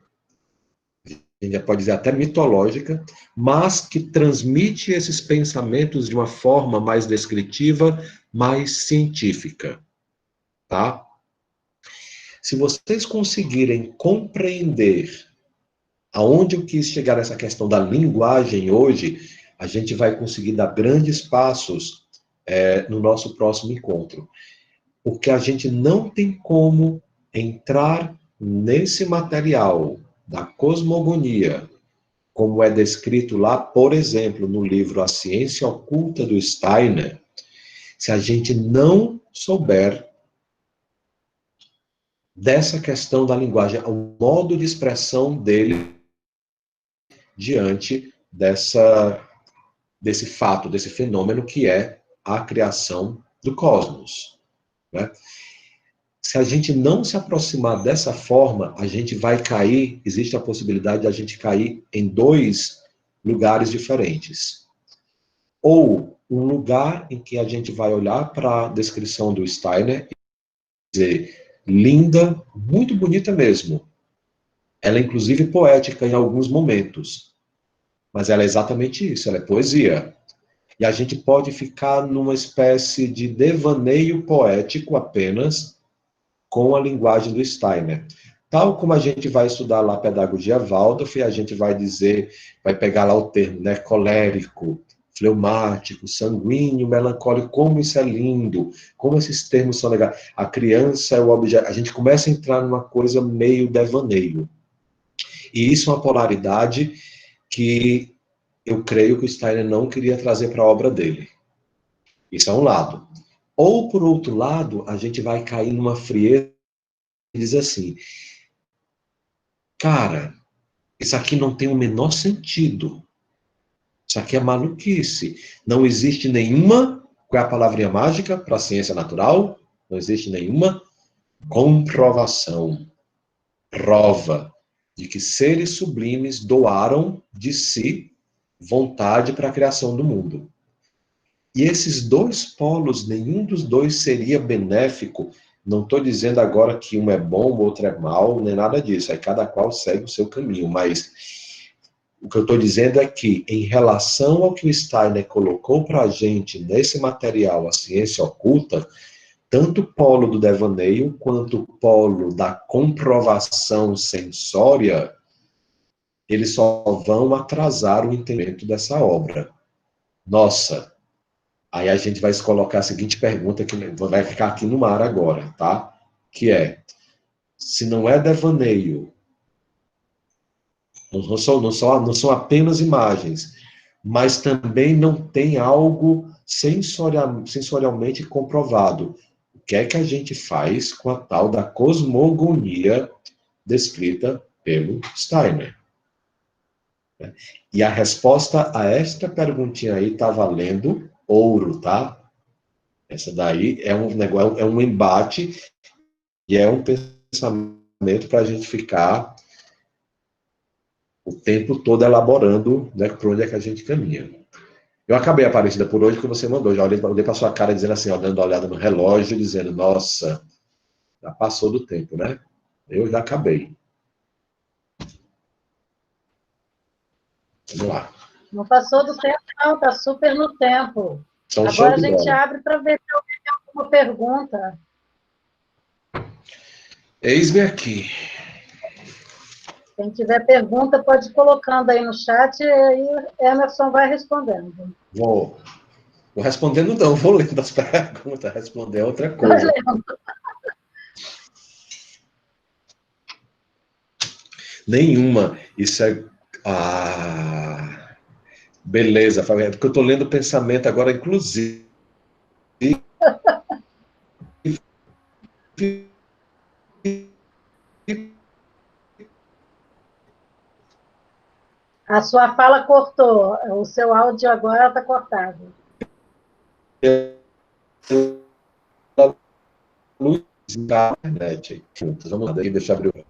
Speaker 2: a gente já pode dizer até mitológica, mas que transmite esses pensamentos de uma forma mais descritiva, mais científica, tá? Se vocês conseguirem compreender aonde eu quis chegar nessa questão da linguagem hoje, a gente vai conseguir dar grandes passos no nosso próximo encontro. Porque a gente não tem como entrar nesse material da cosmogonia, como é descrito lá, por exemplo, no livro A Ciência Oculta do Steiner, se a gente não souber dessa questão da linguagem, o modo de expressão dele diante desse fato, desse fenômeno que é a criação do cosmos, né? Se a gente não se aproximar dessa forma, a gente vai cair, existe a possibilidade de a gente cair em dois lugares diferentes. Ou um lugar em que a gente vai olhar para a descrição do Steiner e dizer, linda, muito bonita mesmo. Ela é inclusive poética em alguns momentos. Mas ela é exatamente isso, ela é poesia. E a gente pode ficar numa espécie de devaneio poético apenas, com a linguagem do Steiner. Tal como a gente vai estudar lá a pedagogia Waldorf, a gente vai dizer, vai pegar lá o termo, né, colérico, fleumático, sanguíneo, melancólico, como isso é lindo, como esses termos são legais. A criança é o objeto, a gente começa a entrar numa coisa meio devaneio. E isso é uma polaridade que eu creio que o Steiner não queria trazer para a obra dele. Isso é um lado. Ou, por outro lado, a gente vai cair numa frieza e diz assim, cara, isso aqui não tem o menor sentido. Isso aqui é maluquice. Não existe nenhuma, qual é a palavrinha mágica para a ciência natural? Não existe nenhuma comprovação, prova de que seres sublimes doaram de si vontade para a criação do mundo. E esses dois polos, nenhum dos dois seria benéfico. Não estou dizendo agora que um é bom, o outro é mau, nem nada disso. Aí cada qual segue o seu caminho. Mas o que eu estou dizendo é que, em relação ao que o Steiner colocou para a gente nesse material, a ciência oculta, tanto o polo do devaneio quanto o polo da comprovação sensória, eles só vão atrasar o entendimento dessa obra. Nossa! Aí a gente vai se colocar a seguinte pergunta, que vai ficar aqui no ar agora, tá? Que é, se não é devaneio, não são apenas imagens, mas também não tem algo sensorialmente comprovado. O que é que a gente faz com a tal da cosmogonia descrita pelo Steiner? E a resposta a esta perguntinha aí está valendo ouro, tá? Essa daí é um negócio, é um embate e é um pensamento para a gente ficar o tempo todo elaborando, né, por onde é que a gente caminha. Eu acabei, Aparecida, por hoje que você mandou. Já olhei para sua cara dizendo assim, ó, dando uma olhada no relógio, dizendo, nossa, já passou do tempo, né? Eu já acabei. Vamos lá.
Speaker 1: Não passou do tempo, não, está super no tempo.
Speaker 2: Então,
Speaker 1: agora a gente abre para ver se alguém tem alguma pergunta.
Speaker 2: Eis-me aqui.
Speaker 1: Quem tiver pergunta, pode ir colocando aí no chat e aí Emerson vai respondendo.
Speaker 2: Vou respondendo não, vou lendo as perguntas, responder outra coisa. Nenhuma. Isso é... beleza, é porque eu estou lendo o pensamento agora, inclusive.
Speaker 1: A sua fala cortou, o seu áudio agora está cortado.
Speaker 2: Vamos lá, deixa eu abrir.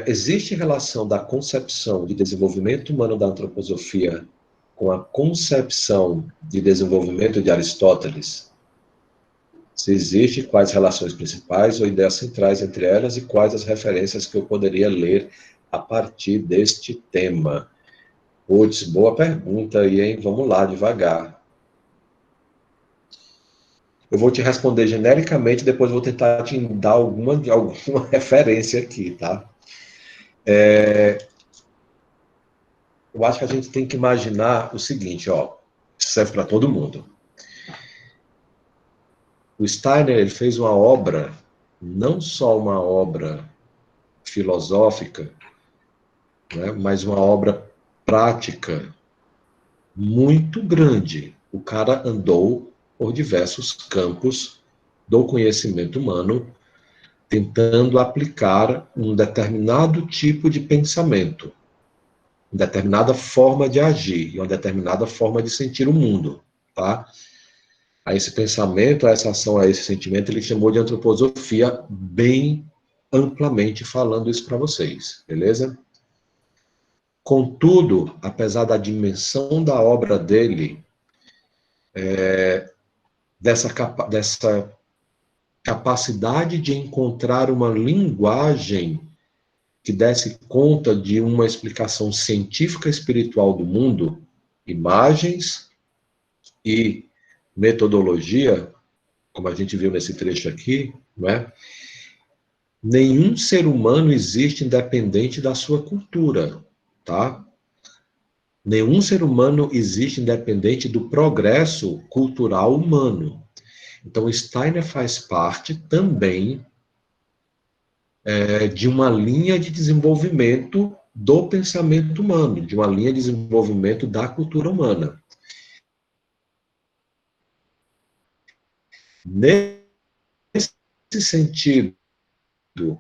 Speaker 2: Existe relação da concepção de desenvolvimento humano da antroposofia com a concepção de desenvolvimento de Aristóteles? Se existe, quais relações principais ou ideias centrais entre elas e quais as referências que eu poderia ler a partir deste tema? Putz, boa pergunta aí, hein? Vamos lá, devagar. Eu vou te responder genericamente, depois vou tentar te dar alguma referência aqui, tá? Eu acho que a gente tem que imaginar o seguinte, ó, isso serve para todo mundo. O Steiner, ele fez uma obra, não só uma obra filosófica, né, mas uma obra prática muito grande. O cara andou por diversos campos do conhecimento humano, tentando aplicar um determinado tipo de pensamento, uma determinada forma de agir, uma determinada forma de sentir o mundo, tá? A esse pensamento, a essa ação, a esse sentimento, ele chamou de antroposofia, bem amplamente falando isso para vocês, beleza? Contudo, apesar da dimensão da obra dele, dessa capacidade de encontrar uma linguagem que desse conta de uma explicação científica espiritual do mundo, imagens e metodologia, como a gente viu nesse trecho aqui, não é? Nenhum ser humano existe independente da sua cultura, tá? Nenhum ser humano existe independente do progresso cultural humano. Então, Steiner faz parte também de uma linha de desenvolvimento do pensamento humano, de uma linha de desenvolvimento da cultura humana. Nesse sentido,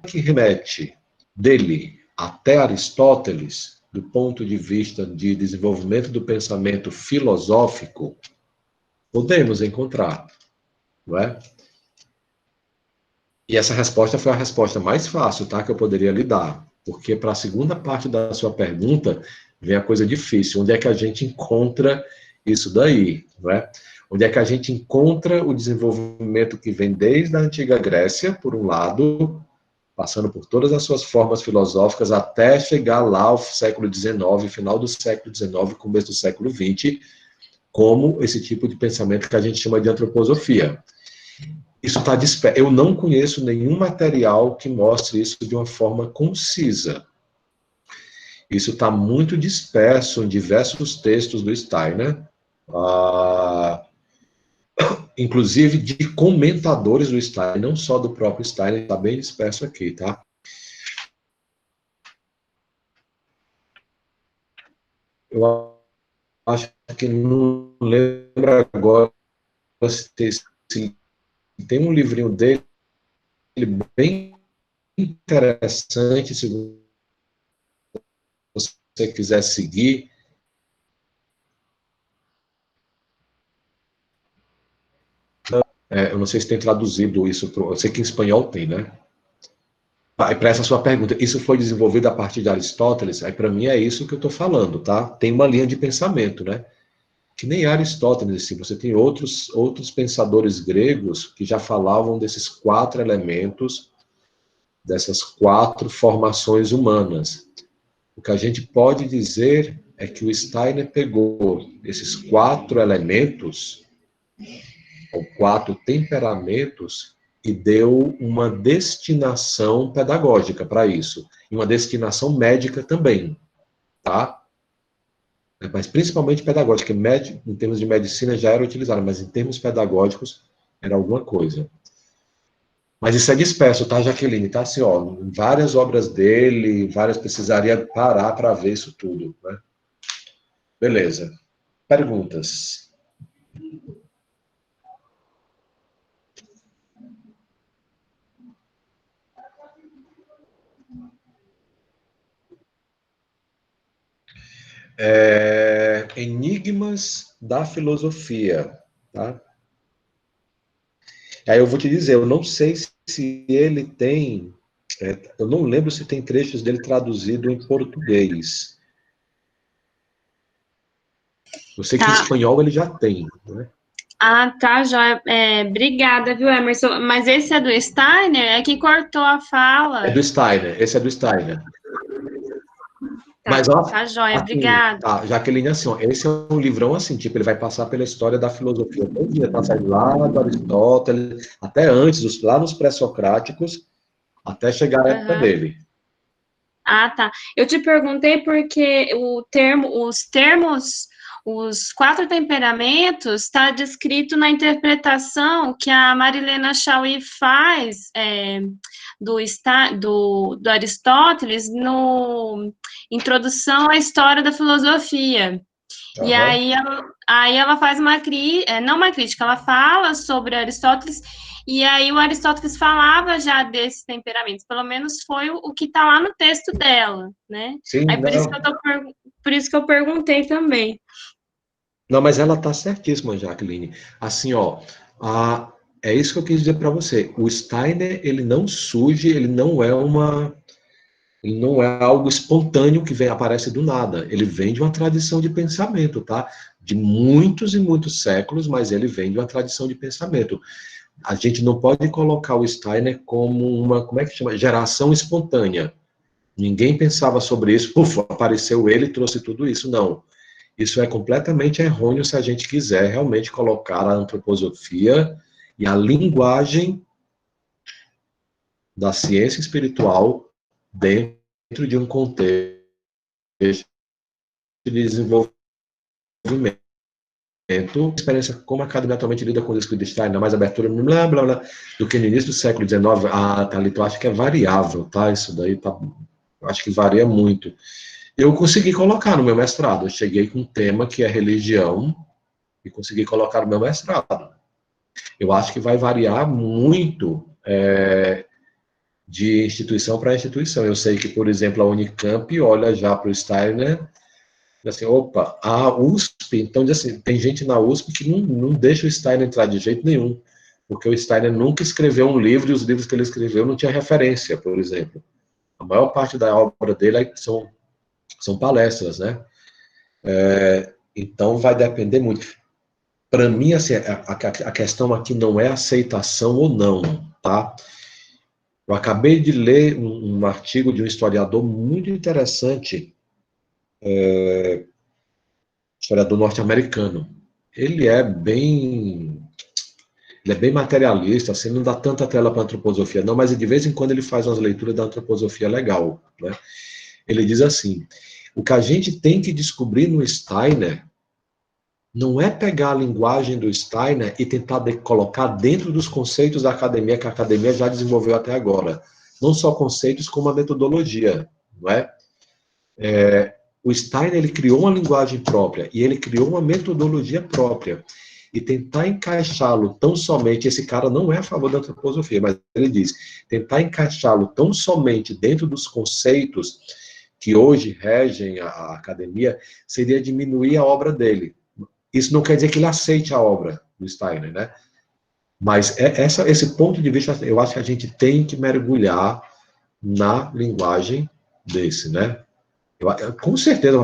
Speaker 2: que remete dele até Aristóteles, do ponto de vista de desenvolvimento do pensamento filosófico, podemos encontrar, não é? E essa resposta foi a resposta mais fácil, tá, que eu poderia lhe dar, porque para a segunda parte da sua pergunta vem a coisa difícil. Onde é que a gente encontra isso daí, não é? Onde é que a gente encontra o desenvolvimento que vem desde a antiga Grécia, por um lado, passando por todas as suas formas filosóficas, até chegar lá ao século XIX, final do século XIX, começo do século XX, como esse tipo de pensamento que a gente chama de antroposofia. Isso está disperso. Eu não conheço nenhum material que mostre isso de uma forma concisa. Isso está muito disperso em diversos textos do Steiner, inclusive de comentadores do Steiner, não só do próprio Steiner, está bem disperso aqui, tá? Eu acho que não lembro agora se tem um livrinho dele bem interessante, se você quiser seguir. Eu não sei se tem traduzido isso, eu sei que em espanhol tem, né? E para essa sua pergunta, isso foi desenvolvido a partir de Aristóteles? Aí para mim é isso que eu estou falando, tá? Tem uma linha de pensamento, né? Que nem Aristóteles, assim, você tem outros pensadores gregos que já falavam desses 4 elementos, dessas 4 formações humanas. O que a gente pode dizer é que o Steiner pegou esses 4 elementos, ou 4 temperamentos, e deu uma destinação pedagógica para isso, e uma destinação médica também, tá? Mas principalmente pedagógica, em termos de medicina já era utilizada, mas em termos pedagógicos era alguma coisa. Mas isso é disperso, tá, Jaqueline? Tá assim, ó, várias obras dele, precisaria parar para ver isso tudo, né? Beleza. Perguntas? Enigmas da filosofia, tá? Aí eu vou te dizer, eu não sei se ele tem, eu não lembro se tem trechos dele traduzido em português. Eu sei que em espanhol ele já tem, né?
Speaker 5: Ah, tá, joia. Obrigada, viu, Emerson? Mas esse é do Steiner? É que cortou a fala.
Speaker 2: É do Steiner, esse é do Steiner.
Speaker 5: Tá,
Speaker 2: Mas, ó,
Speaker 5: tá joia,
Speaker 2: assim,
Speaker 5: obrigada.
Speaker 2: tá, Jaqueline, assim, ó, esse é um livrão, assim, tipo, ele vai passar pela história da filosofia todo dia, tá saindo lá do Aristóteles, até antes, lá nos pré-socráticos, até chegar a época dele.
Speaker 5: Ah, tá. Eu te perguntei porque os 4 temperamentos está descrito na interpretação que a Marilena Chauí faz do Aristóteles no Introdução à História da Filosofia.
Speaker 2: Uhum.
Speaker 5: E aí ela faz não uma crítica, ela fala sobre Aristóteles, e aí o Aristóteles falava já desses temperamentos, pelo menos foi o que está lá no texto dela, né?
Speaker 2: Sim,
Speaker 5: Aí
Speaker 2: não.
Speaker 5: por isso que eu perguntei também.
Speaker 2: Não, mas ela tá certíssima, Jaqueline. Assim, ó, é isso que eu quis dizer para você. O Steiner, ele não surge, ele não é algo espontâneo que aparece do nada. Ele vem de uma tradição de pensamento, tá? De muitos e muitos séculos, mas ele vem de uma tradição de pensamento. A gente não pode colocar o Steiner como uma, como é que chama? Geração espontânea. Ninguém pensava sobre isso, puf, apareceu ele e trouxe tudo isso. Não. Isso é completamente errôneo se a gente quiser realmente colocar a antroposofia e a linguagem da ciência espiritual dentro de um contexto de desenvolvimento. Experiência como a academia atualmente lida com o disco de Steiner, mais abertura, blá, blá, blá, do que no início do século XIX. Thalita, eu acho que é variável, tá? Isso daí tá, eu acho que varia muito. Eu consegui colocar no meu mestrado, eu cheguei com um tema que é religião e consegui colocar no meu mestrado. Eu acho que vai variar muito de instituição para instituição. Eu sei que, por exemplo, a Unicamp olha já para o Steiner assim, opa, a USP, então, assim, tem gente na USP que não deixa o Steiner entrar de jeito nenhum, porque o Steiner nunca escreveu um livro e os livros que ele escreveu não tinha referência, por exemplo. A maior parte da obra dele são palestras, né? Então, vai depender muito. Para mim, assim, a questão aqui não é aceitação ou não, tá? Eu acabei de ler um artigo de um historiador muito interessante, historiador norte-americano. Ele é bem materialista, assim, não dá tanta tela para a antroposofia, não, mas de vez em quando ele faz umas leituras da antroposofia legal, né? Ele diz assim, o que a gente tem que descobrir no Steiner não é pegar a linguagem do Steiner e tentar colocar dentro dos conceitos da academia, que a academia já desenvolveu até agora. Não só conceitos, como a metodologia, não é? O Steiner, ele criou uma linguagem própria e ele criou uma metodologia própria. E tentar encaixá-lo tão somente, esse cara não é a favor da antroposofia, mas ele diz, tentar encaixá-lo tão somente dentro dos conceitos que hoje regem a academia, seria diminuir a obra dele. Isso não quer dizer que ele aceite a obra do Steiner, né? Mas esse ponto de vista, eu acho que a gente tem que mergulhar na linguagem desse, né? Com certeza,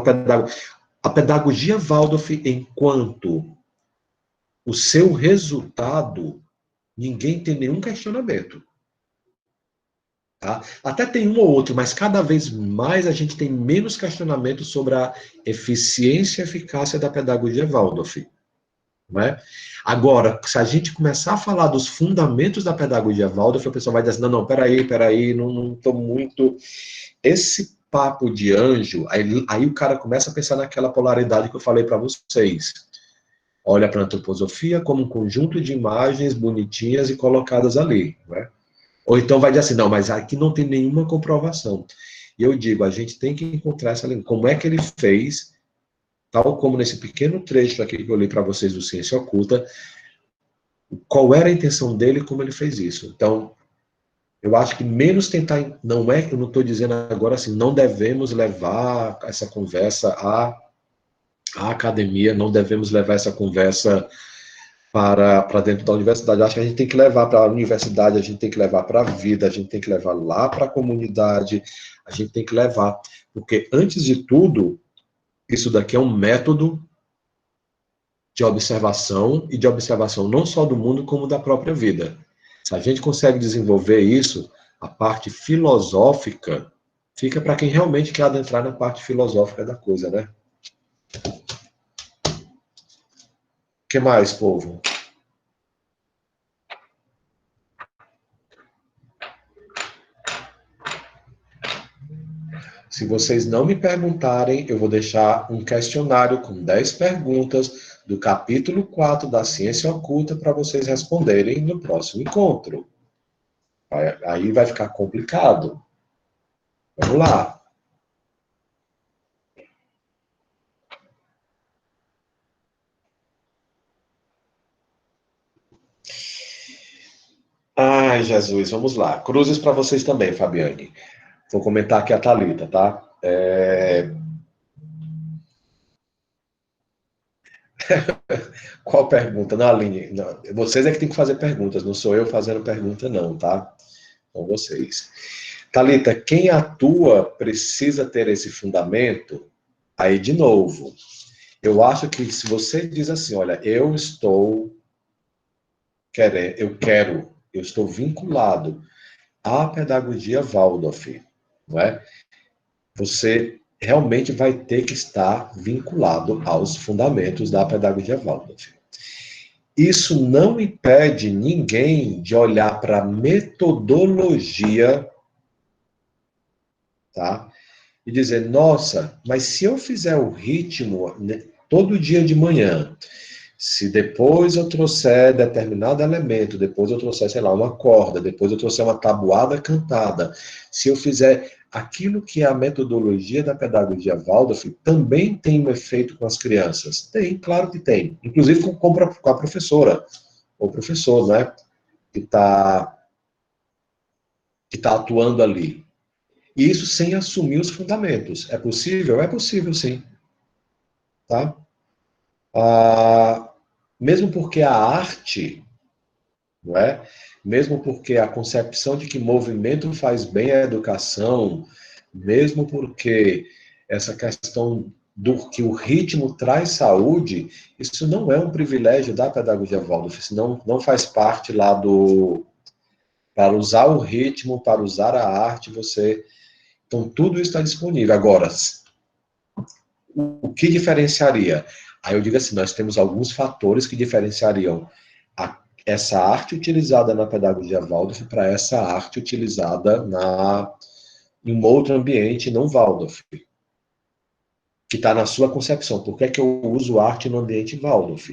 Speaker 2: a pedagogia Waldorf, enquanto o seu resultado, ninguém tem nenhum questionamento. Tá? Até tem um ou outro, mas cada vez mais a gente tem menos questionamento sobre a eficiência e eficácia da pedagogia Waldorf. Não é? Agora, se a gente começar a falar dos fundamentos da pedagogia Waldorf, o pessoal vai dizer assim, não, peraí, não estou muito... Esse papo de anjo, aí o cara começa a pensar naquela polaridade que eu falei para vocês. Olha para a antroposofia como um conjunto de imagens bonitinhas e colocadas ali, não é? Ou então vai dizer assim, não, mas aqui não tem nenhuma comprovação. E eu digo, a gente tem que encontrar essa linha. Como é que ele fez, tal como nesse pequeno trecho aqui que eu li para vocês do Ciência Oculta, qual era a intenção dele e como ele fez isso. Então, eu acho que menos tentar, eu não estou dizendo agora assim, não devemos levar essa conversa à academia, não devemos levar essa conversa para dentro da universidade. Eu acho que a gente tem que levar para a universidade, a gente tem que levar para a vida, a gente tem que levar lá para a comunidade, a gente tem que levar, porque antes de tudo, isso daqui é um método de observação, e de observação não só do mundo, como da própria vida. Se a gente consegue desenvolver isso, a parte filosófica fica para quem realmente quer adentrar na parte filosófica da coisa, né? O que mais, povo? Se vocês não me perguntarem, eu vou deixar um questionário com 10 perguntas do capítulo 4 da Ciência Oculta para vocês responderem no próximo encontro. Aí vai ficar complicado. Vamos lá. Ai, Jesus, vamos lá. Cruzes para vocês também, Fabiane. Vou comentar aqui a Thalita, tá? Qual pergunta? Não, Aline, não. Vocês é que tem que fazer perguntas, não sou eu fazendo pergunta, não, tá? São vocês. Thalita, quem atua precisa ter esse fundamento? Aí, de novo, eu acho que se você diz assim, olha, eu estou vinculado à pedagogia Waldorf, não é? Você realmente vai ter que estar vinculado aos fundamentos da pedagogia Waldorf. Isso não impede ninguém de olhar para a metodologia, tá? E dizer, nossa, mas se eu fizer o ritmo todo dia de manhã, se depois eu trouxer determinado elemento, depois eu trouxer, sei lá, uma corda, depois eu trouxer uma tabuada cantada, se eu fizer aquilo que é a metodologia da pedagogia Waldorf, também tem um efeito com as crianças? Tem, claro que tem. Inclusive com a professora, ou professor, né? Que está atuando ali. E isso sem assumir os fundamentos. É possível? É possível, sim. Tá? Mesmo porque a arte, não é? Mesmo porque a concepção de que movimento faz bem à educação, mesmo porque essa questão do que o ritmo traz saúde, isso não é um privilégio da pedagogia Waldorf, isso não faz parte lá do... Para usar o ritmo, para usar a arte, você... Então, tudo isso está disponível. Agora, o que diferenciaria? Aí eu digo assim, nós temos alguns fatores que diferenciariam essa arte utilizada na pedagogia Waldorf para essa arte utilizada em um outro ambiente não Waldorf, que está na sua concepção. Por que é que eu uso arte no ambiente Waldorf?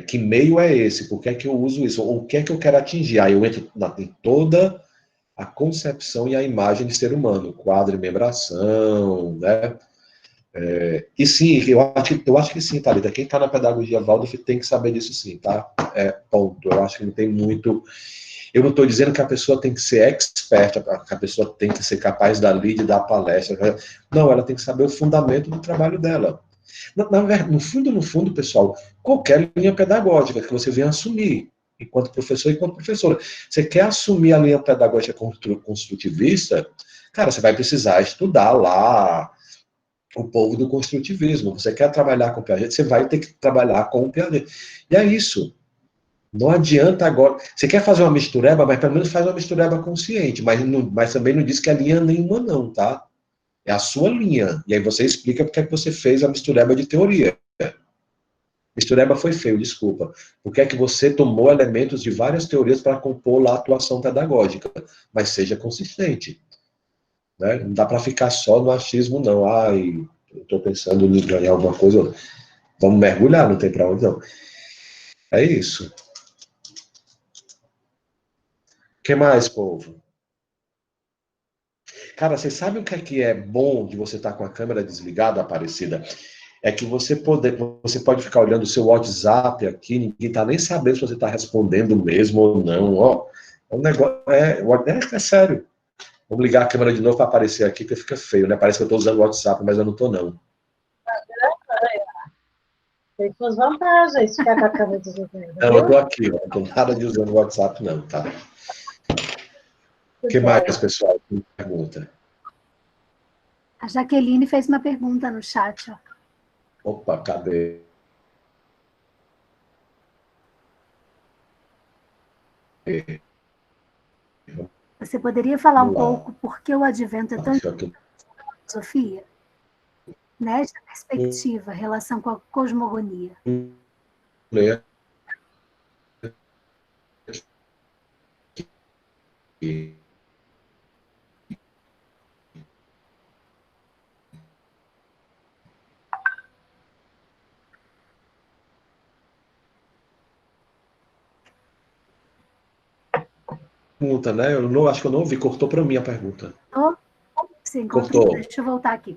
Speaker 2: Que meio é esse? Por que é que eu uso isso? Ou o que é que eu quero atingir? Aí eu entro em toda a concepção e a imagem de ser humano, quadro e membração, né? E sim, eu acho que sim, Thalita. Quem está na pedagogia Waldorf tem que saber disso sim, tá? Ponto. Eu acho que não tem muito... Eu não estou dizendo que a pessoa tem que ser expert, que a pessoa tem que ser capaz dali de dar palestra. Não, ela tem que saber o fundamento do trabalho dela. No fundo, pessoal, qualquer linha pedagógica que você venha assumir, enquanto professor e enquanto professora. Você quer assumir a linha pedagógica construtivista, cara, você vai precisar estudar lá o povo do construtivismo. Você quer trabalhar com o Piaget, você vai ter que trabalhar com o Piaget. E é isso. Não adianta agora... Você quer fazer uma mistureba, mas pelo menos faz uma mistureba consciente, mas também não diz que é linha nenhuma não, tá? É a sua linha. E aí você explica porque é que você fez a mistureba de teoria. Mistureba foi feio, desculpa. Porque é que você tomou elementos de várias teorias para compor lá a atuação pedagógica. Mas seja consistente. Né? Não dá para ficar só no achismo, não. Ai, eu estou pensando em ganhar alguma coisa. Vamos mergulhar, não tem para onde não. É isso. O que mais, povo? Cara, vocês sabem o que é bom de você estar com a câmera desligada, Aparecida? É que você pode ficar olhando o seu WhatsApp aqui, ninguém está nem sabendo se você está respondendo mesmo ou não. Ó, é um negócio, é sério. Vamos ligar a câmera de novo para aparecer aqui, porque fica feio, né? Parece que eu estou usando o WhatsApp, mas eu não estou, não.
Speaker 1: Tem suas vantagens ficar com a câmera desligada.
Speaker 2: Não, eu estou aqui, ó, não estou nada de usando o WhatsApp, não, tá? O que mais, pessoal? Pergunta.
Speaker 4: A Jaqueline fez uma pergunta no chat, ó.
Speaker 2: Opa, cadê?
Speaker 4: Você poderia falar um
Speaker 2: Vamos lá.
Speaker 4: pouco por que o advento é tão importante na filosofia? Nesta perspectiva, relação com a cosmogonia.
Speaker 2: Pergunta, né? Eu não, acho que eu não ouvi, cortou para mim a pergunta.
Speaker 4: Oh, sim,
Speaker 2: Cortou.
Speaker 4: deixa eu voltar aqui,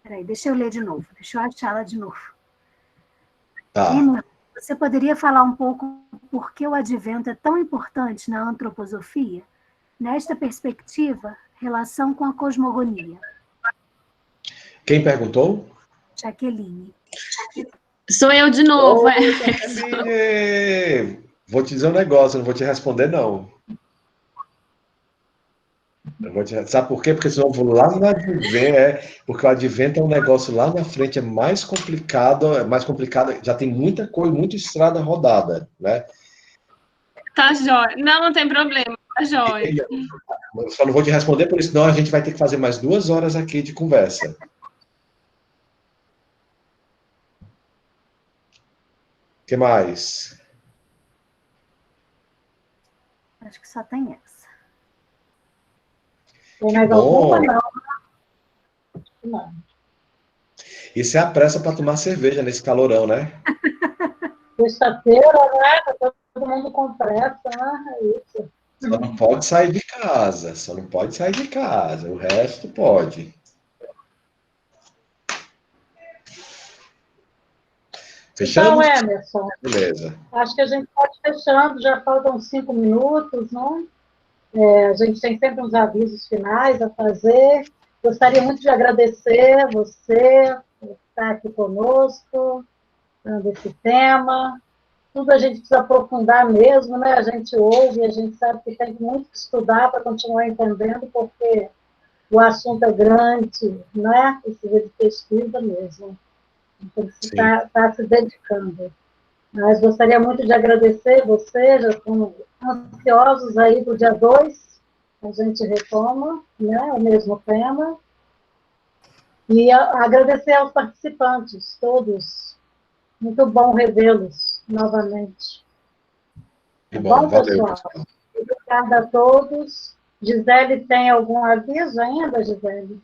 Speaker 4: peraí, deixa eu ler de novo, deixa eu achá-la de novo.
Speaker 2: Tá.
Speaker 4: Emma, você poderia falar um pouco por que o advento é tão importante na antroposofia? Nesta perspectiva, relação com a cosmogonia.
Speaker 2: Quem perguntou?
Speaker 4: Jaqueline.
Speaker 5: Sou eu de novo,
Speaker 2: Jaqueline! Vou te dizer um negócio, eu não vou te responder, não. Sabe por quê? Porque senão eu vou lá no advento, porque o advento é um negócio lá na frente, é mais complicado, já tem muita coisa, muita estrada rodada, né?
Speaker 5: Tá jóia. Não tem problema, tá jóia.
Speaker 2: Eu só não vou te responder, por isso, senão a gente vai ter que fazer mais 2 horas aqui de conversa. O que mais?
Speaker 4: Acho que só tem essa.
Speaker 1: Tem mais alguma? Não.
Speaker 2: Isso é a pressa para tomar cerveja nesse calorão, né?
Speaker 1: Sexta-feira, né? Tá todo mundo com pressa, né? É isso.
Speaker 2: Só não pode sair de casa, o resto pode. Fechamos?
Speaker 1: Então, Emerson,
Speaker 2: Beleza.
Speaker 1: acho que a gente pode fechando, já faltam 5 minutos, não? A gente tem sempre uns avisos finais a fazer. Gostaria muito de agradecer você por estar aqui conosco, desse tema. Tudo a gente precisa aprofundar mesmo, né? A gente ouve, a gente sabe que tem muito que estudar para continuar entendendo, porque o assunto é grande, né? Precisa de pesquisa mesmo. Então, você está se dedicando. Mas gostaria muito de agradecer você, já estamos ansiosos aí para o dia 2, a gente retoma, né, o mesmo tema. E agradecer aos participantes, todos. Muito bom revê-los novamente. Tá bom,
Speaker 2: Valeu,
Speaker 1: pessoal? Obrigada a todos. Gisele, tem algum aviso ainda, Gisele?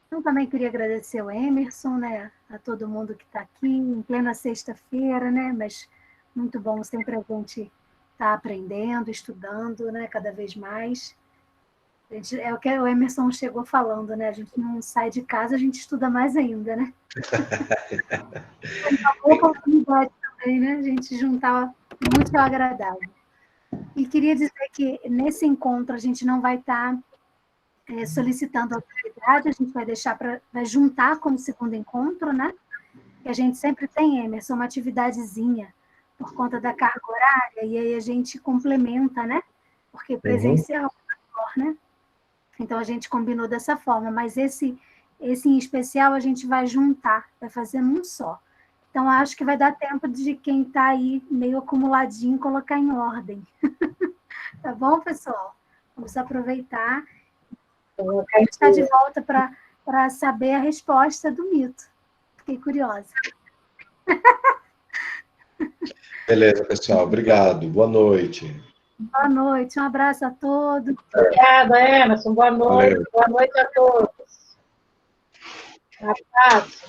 Speaker 4: Eu também queria agradecer ao Emerson, né, a todo mundo que está aqui, em plena sexta-feira, né, mas muito bom sempre a gente estar aprendendo, estudando, né, cada vez mais. É o que o Emerson chegou falando, né, a gente não sai de casa, a gente estuda mais ainda, né. É uma boa oportunidade também, né, a gente juntar muito agradável. E queria dizer que nesse encontro a gente não vai estar solicitando atividade, a gente vai deixar vai juntar como segundo encontro, né? Que a gente sempre tem, Emerson, uma atividadezinha por conta da carga horária, e aí a gente complementa, né? Porque presencial é melhor, né? Então a gente combinou dessa forma, mas esse em especial a gente vai juntar, vai fazer num só. Então acho que vai dar tempo de quem está aí meio acumuladinho colocar em ordem. Tá bom, pessoal? Vamos aproveitar. A gente está de volta para saber a resposta do mito. Fiquei curiosa.
Speaker 2: Beleza, pessoal. Obrigado. Boa noite.
Speaker 4: Boa noite. Um abraço a todos.
Speaker 1: Obrigada, Emerson. Boa noite. Valeu. Boa noite a todos. Um abraço.